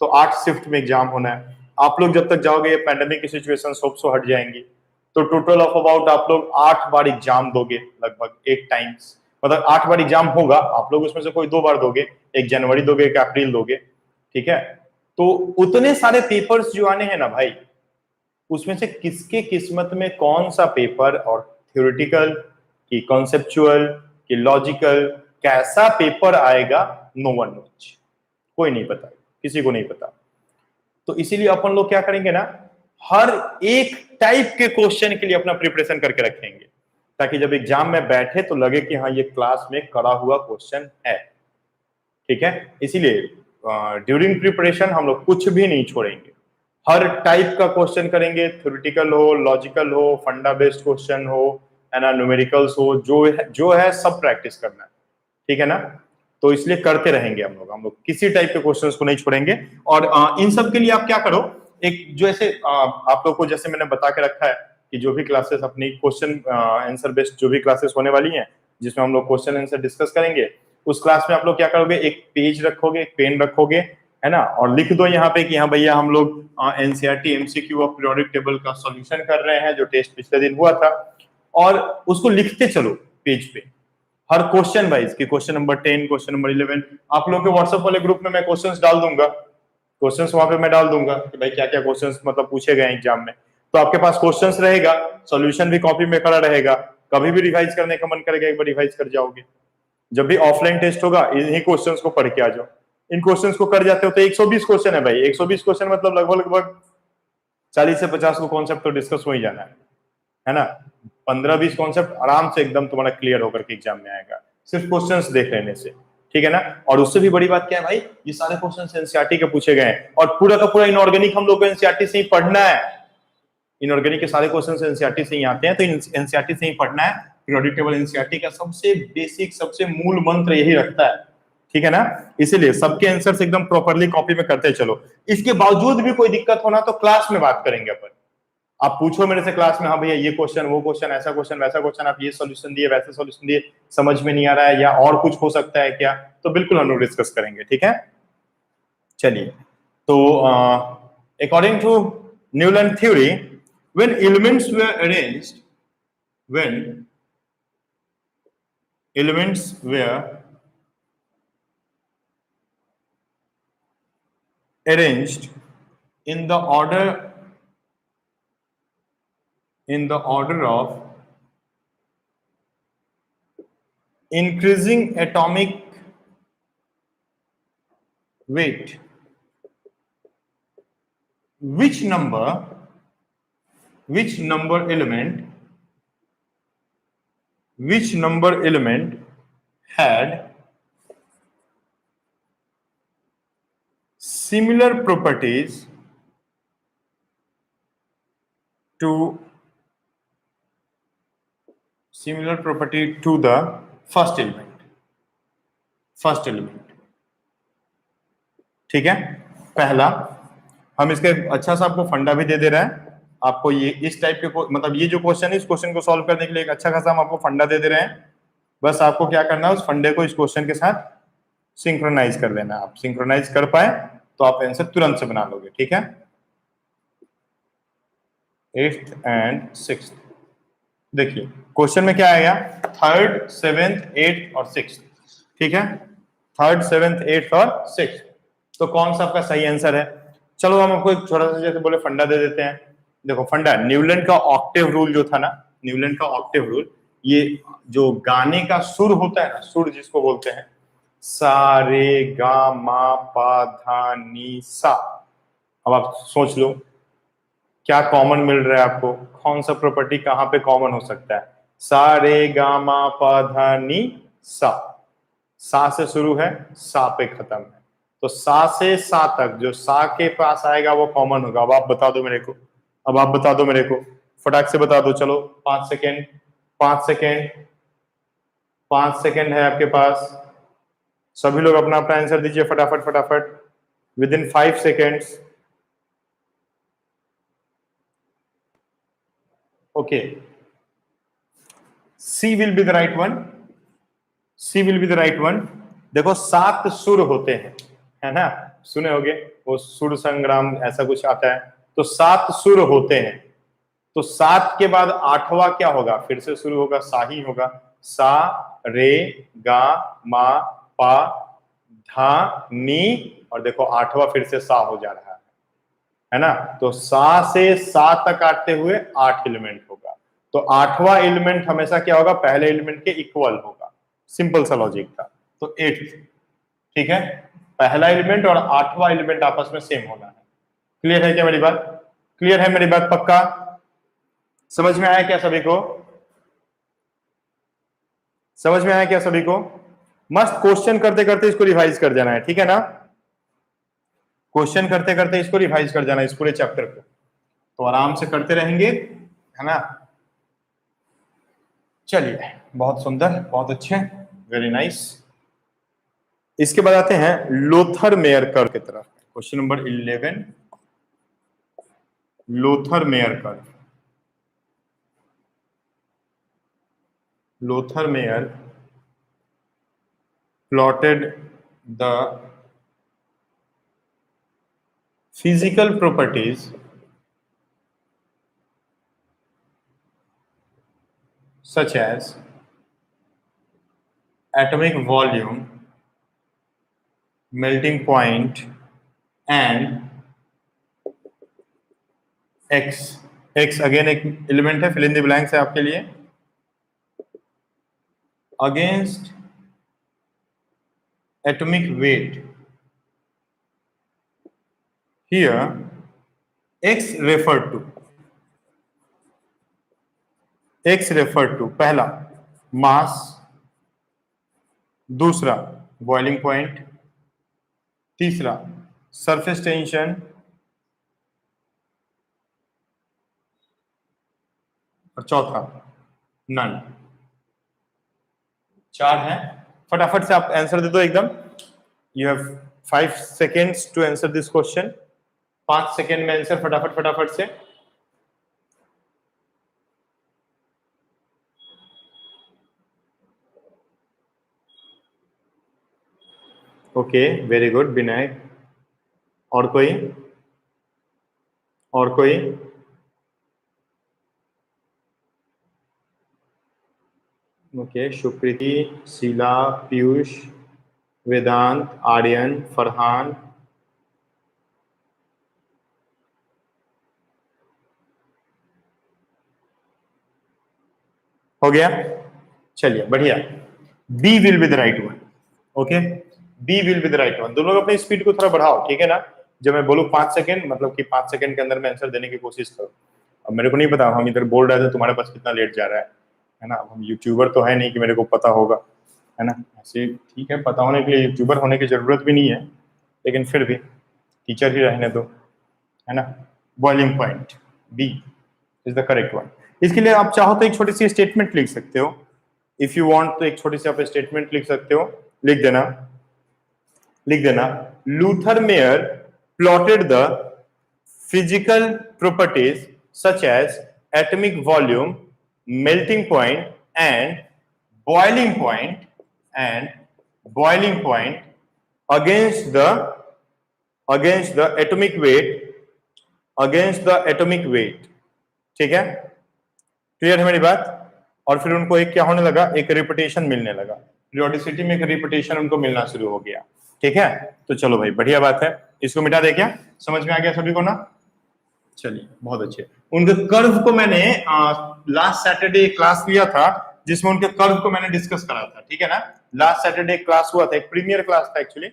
Speaker 1: तो 8 शिफ्ट में एग्जाम होना है। आप लोग जब तक जाओगे ये पैंडेमिक की सिचुएशन होप सो हट जाएंगी, तो टोटल ऑफ अबाउट आप लोग 8 बार एग्जाम दोगे, लगभग 8 टाइम्स, मतलब 8 बार एग्जाम होगा, आप लोग उसमें से कोई 2 बार दोगे, एक जनवरी दोगे, एक अप्रैल दोगे, ठीक है। तो उतने सारे पेपर्स जो आने हैं ना भाई, उसमें से किसके किस्मत में कौन सा पेपर, और थ्योरेटिकल कि कॉन्सेप्चुअल कि लॉजिकल, कैसा पेपर आएगा, नो वन नोज, कोई नहीं पता, किसी को नहीं पता। तो इसीलिए अपन लोग क्या करेंगे ना, हर एक टाइप के क्वेश्चन के लिए अपना प्रिपरेशन करके रखेंगे, ताकि जब एग्जाम में बैठे तो लगे कि हाँ ये क्लास में करा हुआ क्वेश्चन है, ठीक है। इसीलिए ड्यूरिंग प्रिपरेशन हम लोग कुछ भी नहीं छोड़ेंगे, हर टाइप का क्वेश्चन करेंगे, थ्योरेटिकल हो, लॉजिकल हो, फंडा बेस्ड क्वेश्चन हो, है ना, न्यूमेरिकल्स हो, जो है सब प्रैक्टिस करना है, ठीक है ना। तो इसलिए करते रहेंगे हम लोग किसी टाइप के क्वेश्चंस को नहीं छोड़ेंगे। और इन सब के लिए आप क्या करो, एक जो ऐसे आप लोग को जैसे मैंने बता के रखा है कि जो भी क्लासेस अपनी क्वेश्चन आंसर बेस्ड जो भी क्लासेस होने वाली हैं, जिसमें हम लोग क्वेश्चन आंसर डिस्कस करेंगे, उस क्लास में आप लोग क्या करोगे, एक पेज रखोगे, एक पेन रखोगे, है ना, और लिख दो यहाँ पे कि हाँ भैया हम लोग NCERT MCQ of periodic table का सॉल्यूशन कर रहे हैं, जो टेस्ट पिछले दिन हुआ था, और उसको लिखते चलो पेज पे, हर क्वेश्चन वाइज कि क्वेश्चन नंबर 10, क्वेश्चन नंबर 11। आप लोग के व्हाट्सएप वाले ग्रुप में मैं क्वेश्चंस डाल दूंगा, क्वेश्चंस वहां पे मैं डाल दूंगा कि भाई क्या क्या क्वेश्चंस मतलब पूछे गए एग्जाम में, तो आपके पास क्वेश्चंस रहेगा, सॉल्यूशन भी कॉपी में करा रहेगा, कभी भी रिवाइज करने का मन करेगा एक बार रिवाइज कर जाओगे। जब भी ऑफलाइन टेस्ट होगा इन्हीं क्वेश्चंस को पढ़ के आ जाओ, इन क्वेश्चंस को कर जाते हो तो 120 क्वेश्चन है भाई, 120 क्वेश्चन मतलब लगभग लगभग 40 से 50 को कॉन्सेप्ट तो डिस्कस हो ही जाना है ना। 15 20 कॉन्सेप्ट आराम से एकदम तुम्हारा क्लियर होकर के एग्जाम में आएगा, सिर्फ क्वेश्चंस देख लेने से, ठीक है ना। और उससे भी बड़ी बात क्या है भाई, ये सारे क्वेश्चंस एनसीईआरटी के पूछे गए हैं, और पूरा का पूरा इनऑर्गेनिक हम लोग को एनसीईआरटी से ही पढ़ना है, इनऑर्गेनिक के सारे क्वेश्चंस एनसीईआरटी से ही आते हैं, तो एनसीईआरटी से ही पढ़ना है। पीरियोडिक टेबल एनसीईआरटी का सबसे बेसिक सबसे मूल मंत्र यही रखता है, ठीक है ना। इसीलिए सबके आंसर्स एकदम प्रॉपरली कॉपी में करते चलो। इसके बावजूद भी कोई दिक्कत होना तो क्लास में बात करेंगे अपन, आप पूछो मेरे से क्लास में, हाँ भैया ये क्वेश्चन, वो क्वेश्चन, ऐसा क्वेश्चन, वैसा क्वेश्चन, आप ये सॉल्यूशन दिए, वैसे सॉल्यूशन दिए, समझ में नहीं आ रहा है या और कुछ हो सकता है क्या, तो बिल्कुल हम लोग डिस्कस करेंगे, ठीक है। चलिए, तो according to Newland theory, when elements were arranged, when elements were arranged in the order of increasing atomic weight, which number element had similar properties to the first element, ठीक है। पहला, हम इसके अच्छा सा आपको फंडा भी दे दे रहे हैं, आपको ये इस टाइप के मतलब ये जो क्वेश्चन है इस क्वेश्चन को सॉल्व करने के लिए एक अच्छा खासा हम आपको फंडा दे दे रहे हैं, बस आपको क्या करना है उस फंडे को इस क्वेश्चन के साथ सिंक्रोनाइज कर लेना। आप सिंक्रोनाइज कर पाए तो आप आंसर तुरंत से बना लोगे, ठीक है। 8th and 6th, देखिए क्वेश्चन में क्या आएगा, 3rd 7th 8th और 6th, ठीक है। 3rd 7th 8th और 6th, तो कौन सा आपका सही आंसर है। चलो हम आपको एक छोटा सा जैसे बोले फंडा दे देते हैं। देखो फंडा, न्यूलैंड का ऑक्टेव रूल जो था ना, न्यूलैंड का ऑक्टेव रूल, ये जो गाने का सुर होता है ना, सुर जिसको बोलते हैं, सा रे गा मा पा धा नी सा। अब आप सोच लो क्या कॉमन मिल रहा है आपको, कौन सा प्रॉपर्टी कहां पे कॉमन हो सकता है। सा रे गा मा पा धा नी सा, सा से शुरू है, सा पे खत्म है, तो सा से सा तक जो सा के पास आएगा वो कॉमन होगा। अब आप बता दो मेरे को, अब आप बता दो मेरे को, फटाक से बता दो, चलो 5 सेकेंड, 5 सेकेंड, 5 सेकेंड है आपके पास। सभी लोग अपना अपना आंसर दीजिए फटाफट फटाफट, within 5 seconds. Okay, C will be the right one, C will be the right one. देखो 7 सुर होते हैं, है ना, सुने होगे वो सुर संग्राम ऐसा कुछ आता है, तो 7 सुर होते हैं। तो 7 के बाद 8वां क्या होगा, फिर से शुरू होगा, सा ही होगा, सा रे गा मा पा धा नी, और देखो 8वां फिर से सा हो जा रहा है ना। तो सा से सा तक काटते हुए 8 एलिमेंट होगा, तो 8वां एलिमेंट हमेशा क्या होगा, पहले एलिमेंट के इक्वल होगा। सिंपल सा लॉजिक था। तो 8, ठीक है, पहला एलिमेंट और 8वां एलिमेंट आपस में सेम होना है। क्लियर है क्या मेरी बात, क्लियर है मेरी बात, पक्का समझ में आया क्या सभी को, समझ में आया क्या सभी को? मस्त क्वेश्चन करते करते इसको रिवाइज कर जाना है, ठीक है ना, क्वेश्चन करते करते इसको रिवाइज कर जाना, इस पूरे चैप्टर को, तो आराम से करते रहेंगे, है ना। चलिए, बहुत सुंदर, बहुत अच्छे, वेरी नाइस। इसके बाद आते हैं लोथर मेयर कर्व की तरफ। Question number 11, Lothar Meyer curve. Lothar Meyer plotted the physical properties such as atomic volume, melting point and x। x again एक एलिमेंट है, फिल इन द ब्लैंक्स है आपके लिए। Against atomic weight, here x referred to, x referred to पहला मास, दूसरा boiling point, तीसरा surface tension, और चौथा नन। 4 है, फटाफट से आप आंसर दे दो एकदम। You have 5 seconds to answer this question. 5 second में आंसर फटाफट फटाफट से। Okay, very good Vinayak. और कोई, और कोई? ओके, सुकृति, शीला, पीयूष, वेदांत, आर्यन, फरहान, हो गया। चलिए बढ़िया, B will be the right one. Okay, B will be the right one. तुम लोग अपनी स्पीड को थोड़ा बढ़ाओ, ठीक है ना। जब मैं बोलूं 5 सेकेंड, मतलब कि 5 सेकेंड के अंदर में आंसर देने की कोशिश करो। अब मेरे को नहीं पता हम इधर बोल रहे थे, तुम्हारे पास कितना लेट जा रहा है ना। हम यूट्यूबर तो है नहीं कि मेरे को पता होगा, है ना। ऐसे ठीक है, पता होने के लिए यूट्यूबर होने की जरूरत भी नहीं है, लेकिन फिर भी टीचर ही रहने दो, है ना। Boiling point, B is the correct one. इसके लिए आप चाहो तो एक छोटी सी स्टेटमेंट लिख सकते हो, इफ यू वांट, तो एक छोटी सी आप स्टेटमेंट लिख सकते हो, लिख देना, लिख देना। Luther Meyer plotted the physical properties such as atomic volume, melting point and boiling point, and boiling point against the atomic weight, against the atomic weight। ठीक है, क्लियर है मेरी बात। और फिर उनको एक क्या होने लगा, एक रिपीटेशन मिलने लगा, पीरियोडिसिटी में एक रिपीटेशन उनको मिलना शुरू हो गया। ठीक है, तो चलो भाई बढ़िया बात है, इसको मिटा दे। क्या समझ में आ गया सभी को ना? चलिए बहुत अच्छे। उनके कर्व को मैंने लास्ट सैटरडे क्लास लिया था, जिसमें उनके कर्व को मैंने डिस्कस करा था, ठीक है ना। लास्ट सैटरडे क्लास हुआ था, एक प्रीमियर क्लास था एक्चुअली,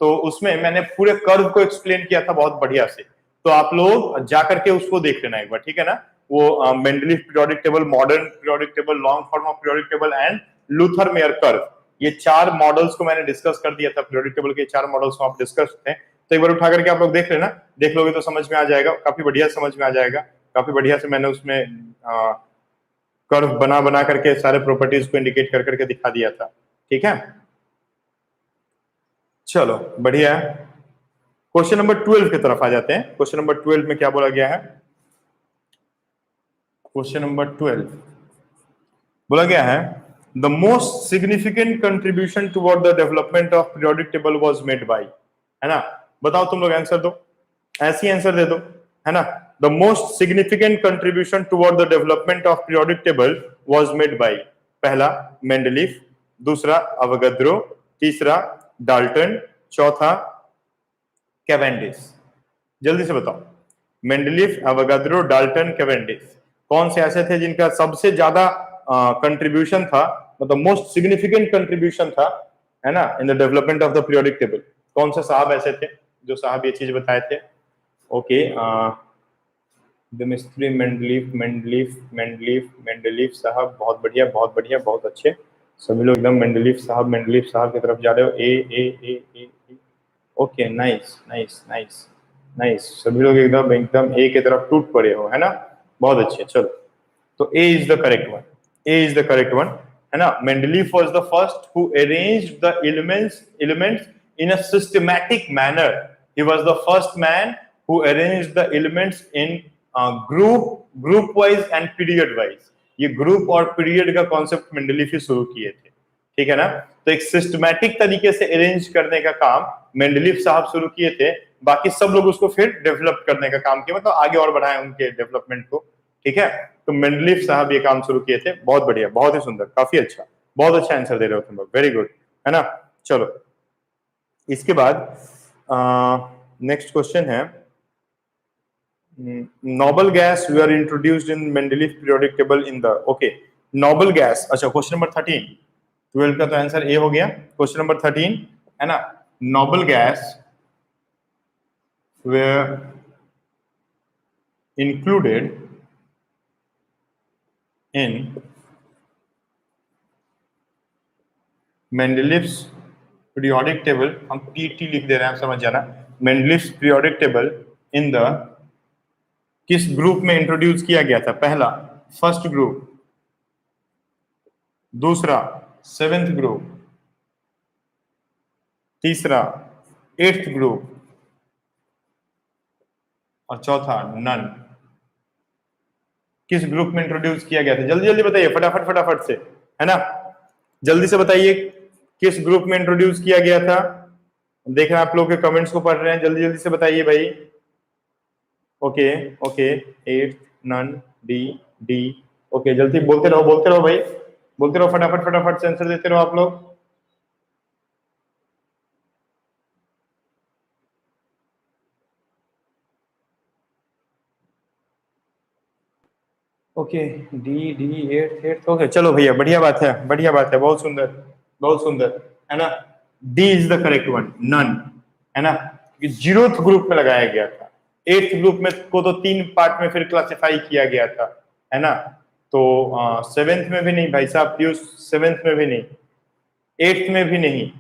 Speaker 1: तो उसमें मैंने पूरे कर्व को एक्सप्लेन किया था बहुत बढ़िया से। तो आप लोग जाकर के उसको देख लेना एक बार, ठीक है ना। वो Mendeleev periodic table, modern periodic table, long form of periodic table and Luther mayor curve, ये 4 मॉडल्स को मैंने डिस्कस कर दिया था। पीरियोडिक टेबल के 4 मॉडल्स को आप डिस्कस थे, तो एक बार उठा करके आप लोग देख लेना, देख लोगे तो समझ में आ जाएगा, काफी बढ़िया समझ में आ जाएगा। काफी बढ़िया से मैंने उसमें कर्व बना बना करके सारे प्रॉपर्टीज को इंडिकेट कर करके दिखा दिया था। ठीक है, चलो बढ़िया है। क्वेश्चन नंबर 12 की तरफ आ जाते हैं। क्वेश्चन नंबर 12 में क्या बोला गया है? क्वेश्चन नंबर 12 बोला गया है the most significant contribution toward the development of periodic table was made by, है ना? बताओ तुम लोग आंसर दो, ऐसी आंसर दे दो, है ना? The most significant contribution toward the development of periodic table was made by, पहला मेंडलीफ, दूसरा अवोगाद्रो, तीसरा डाल्टन, चौथा कैवेंडिश। जल्दी से बताओ, मेंडलीफ, अवोगाद्रो, डाल्टन, कैवेंडिश, कौन से ऐसे थे जिनका सबसे ज्यादा कंट्रीब्यूशन था, मतलब मोस्ट सिग्निफिकेंट कंट्रीब्यूशन था, है ना, in the development of the periodic table? कौन से साहब ऐसे थे जो साहब ये चीज बताए थे? ओके, मिस्त्री मेंडलीफ मेंडलीफ मेंडलीफ मेंडलीफ साहब, बहुत बढ़िया बहुत बढ़िया, बहुत अच्छे, सभी लोग एकदम मेंडलीफ साहब की तरफ जा रहे हो। A A A A okay, nice nice nice nice, सभी लोग एकदम एकदम ए की तरफ टूट पड़े हो, है ना? बहुत अच्छे। चलो, तो A is the correct one, A is the correct one, है ना? Mendeleev was the first who arranged the elements in a systematic manner. He was the first man who arranged the elements in group wise and period wise. ये group और period का concept Mendeleev ही शुरू किए थे, ठीक है ना? तो एक सिस्टमैटिक तरीके से अरेंज करने का काम मेंडलीफ साहब शुरू किए थे, बाकी सब लोग उसको फिर डेवलप करने का काम किया, मतलब आगे और बढ़ाए उनके डेवलपमेंट को। ठीक है, तो मेंडलीफ साहब ये काम शुरू किए थे। बहुत बढ़िया, बहुत ही सुंदर, काफी अच्छा, बहुत अच्छा आंसर दे रहे हो तुम लोग, वेरी गुड, है ना? चलो, इसके बाद नेक्स्ट क्वेश्चन है, Nobel gas were introduced in Mendeleev periodic table in the, okay, noble gas. अच्छा, क्वेश्चन नंबर 13, 12 का तो आंसर ए हो गया। क्वेश्चन नंबर 13 है ना, noble gas were included in Mendeleev's periodic table, हम पीटी लिख दे रहे हैं, समझ जाना, Mendeleev's periodic table in the, किस ग्रुप में इंट्रोड्यूस किया गया था? पहला फर्स्ट ग्रुप, दूसरा सेवेंथ ग्रुप, तीसरा एट्थ ग्रुप और चौथा नन। किस ग्रुप में इंट्रोड्यूस किया गया था? जल्दी जल्दी बताइए, फटाफट फटाफट से, है ना? जल्दी से बताइए किस ग्रुप में इंट्रोड्यूस किया गया था। देख रहे हैं आप लोग के कमेंट्स को पढ़ रहे हैं, जल्दी जल्दी से बताइए भाई। Okay okay, eight, none, D D, okay, जल्दी बोलते रहो भाई, बोलते रहो, फटाफट फटाफट से आंसर देते रहो आप लोग। Okay, D D eight eight, okay, चलो भैया, बढ़िया बात है, बढ़िया बात है, बहुत सुंदर, बहुत सुंदर, है ना? D is the correct one, none, है ना? जीरोथ ग्रुप में लगाया गया था। एट्थ ग्रुप में को तो 3 पार्ट में फिर क्लासिफाई किया गया था, है ना? तो सेवेंथ में भी नहीं भाई साहब, प्यूस, सेवेंथ में भी नहीं, एट्थ में भी नहीं,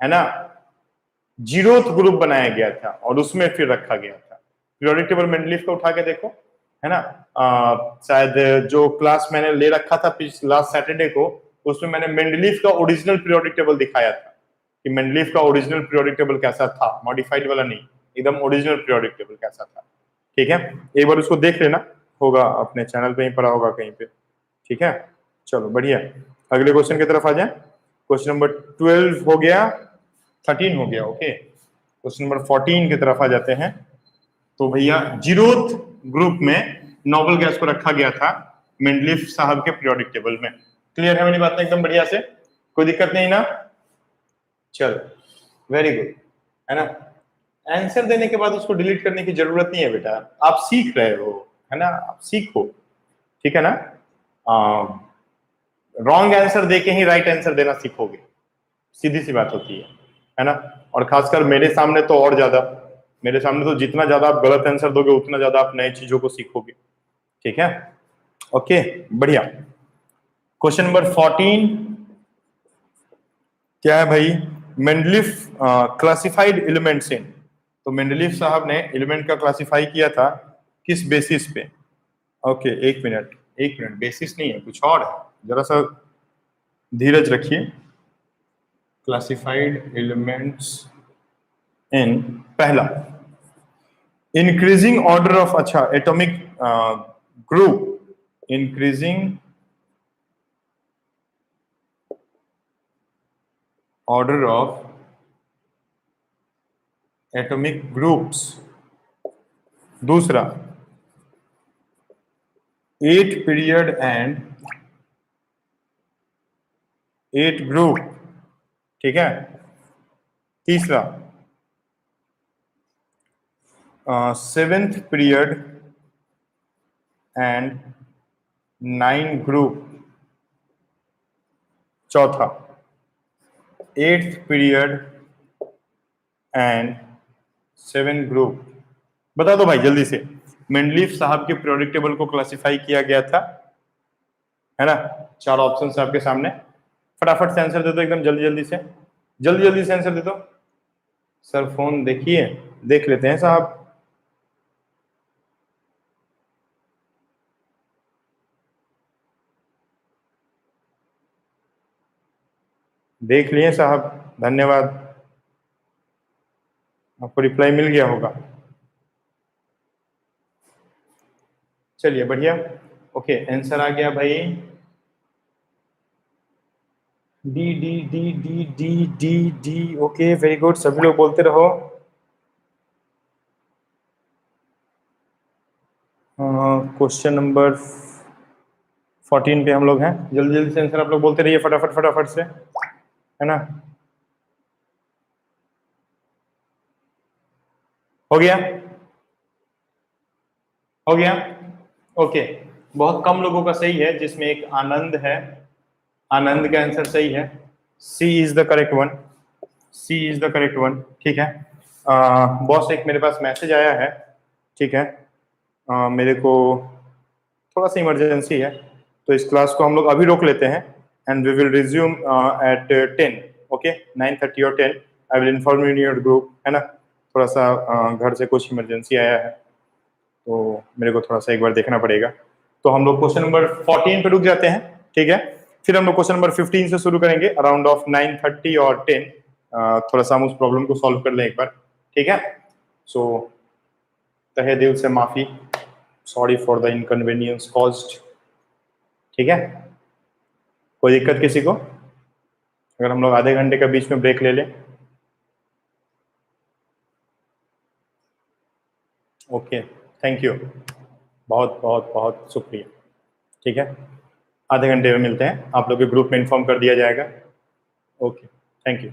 Speaker 1: है ना? जीरोथ ग्रुप बनाया गया था और उसमें फिर रखा गया था। पीरियोडिक टेबल मेंडलीफ का उठा के देखो, है ना? शायद जो क्लास मैंने ले रखा था लास्ट सैटरडे को, उसमें मैंने मेंडलीफ का ओरिजिनल पीरियोडिक टेबल दिखाया था कि मेंडलीफ का ओरिजिनल पीरियोडिक टेबल कैसा था, मॉडिफाइड वाला नहीं, एकदम ओरिजिनल पीरियोडिक टेबल कैसा था। ठीक है, एक बार उसको देख लेना, होगा अपने चैनल पे ही पड़ा होगा कहीं पे। ठीक है, चलो बढ़िया, अगले क्वेश्चन की तरफ आ जाए। क्वेश्चन नंबर 12 हो गया, 13 हो गया, ओके। क्वेश्चन नंबर 14 की तरफ आ जाते हैं। तो भैया जीरोथ ग्रुप में नोबल गैस को रखा गया था मेंडलीफ साहब के पीरियोडिक टेबल में। क्लियर है मेरी बात एकदम बढ़िया से, कोई दिक्कत नहीं ना? चलो, वेरी गुड, है ना? आंसर देने के बाद उसको डिलीट करने की जरूरत नहीं है बेटा, आप सीख रहे हो, है ना? आप सीखो, ठीक है ना? रॉन्ग आंसर देके ही राइट आंसर देना सीखोगे, सीधी सी बात होती है ना? और खासकर मेरे सामने तो और ज्यादा, मेरे सामने तो जितना ज्यादा आप गलत आंसर दोगे उतना ज्यादा आप नई चीजों को सीखोगे। ठीक है, ओके, बढ़िया। क्वेश्चन नंबर 14 क्या है भाई? Mendeleev classified elements in. तो मेंडलीफ साहब ने एलिमेंट का क्लासिफाई किया था किस बेसिस पे? ओके, एक मिनट, एक मिनट, बेसिस नहीं है, कुछ और है, जरा सा धीरज रखिए। क्लासिफाइड एलिमेंट्स इन, पहला इंक्रीजिंग ऑर्डर ऑफ, अच्छा atomic group, increasing order of atomic groups. दूसरा 8 पीरियड एंड 8 ग्रुप, ठीक है। तीसरा 7th पीरियड एंड 9 ग्रुप। चौथा 8th पीरियड एंड 7 ग्रुप। बता दो भाई जल्दी से। मेंडलीफ साहब के पीरियोडिक टेबल को क्लासिफाई किया गया था, है ना। 4 ऑप्शन आपके सामने, फटाफट से आंसर दे दो, एकदम जल्दी जल्दी से, जल्दी जल्दी से आंसर दे दो। सर फोन देखिए, देख लेते हैं साहब। देख लिए साहब, धन्यवाद, आपको रिप्लाई मिल गया होगा। चलिए बढ़िया, ओके आंसर आ गया भाई। D D D D D D D, okay very good, सभी लोग बोलते रहो। क्वेश्चन नंबर 14 पे हम लोग हैं, जल्दी जल्दी से आंसर आप लोग बोलते रहिए, फटाफट फटाफट से, है ना। हो गया, हो गया, ओके। बहुत कम लोगों का सही है, जिसमें एक आनंद है, आनंद का आंसर सही है। C is the correct one, C is the correct one, ठीक है। बॉस एक मेरे पास मैसेज आया है, ठीक है। मेरे को थोड़ा सा इमरजेंसी है, तो इस क्लास को हम लोग अभी रोक लेते हैं and we will resume at 10, okay 9:30 और 10। I will inform in your group, है ना। थोड़ा सा घर से कुछ इमरजेंसी आया है, तो मेरे को थोड़ा सा एक बार देखना पड़ेगा। तो हम लोग क्वेश्चन नंबर 14 पे रुक जाते हैं, ठीक है। फिर हम लोग क्वेश्चन नंबर 15 से शुरू करेंगे अराउंड ऑफ 9:30 और 10। थोड़ा सा हम उस प्रॉब्लम को सॉल्व कर लें एक बार, ठीक है। सो तहे दिल से माफी, sorry for the inconvenience caused, ठीक है। कोई दिक्कत किसी को? अगर हम लोग आधे घंटे का बीच में ब्रेक ले लें? ओके, थैंक यू, बहुत बहुत बहुत शुक्रिया, ठीक है। आधे घंटे में मिलते हैं, आप लोग के ग्रुप में इन्फॉर्म कर दिया जाएगा। Okay, thank you.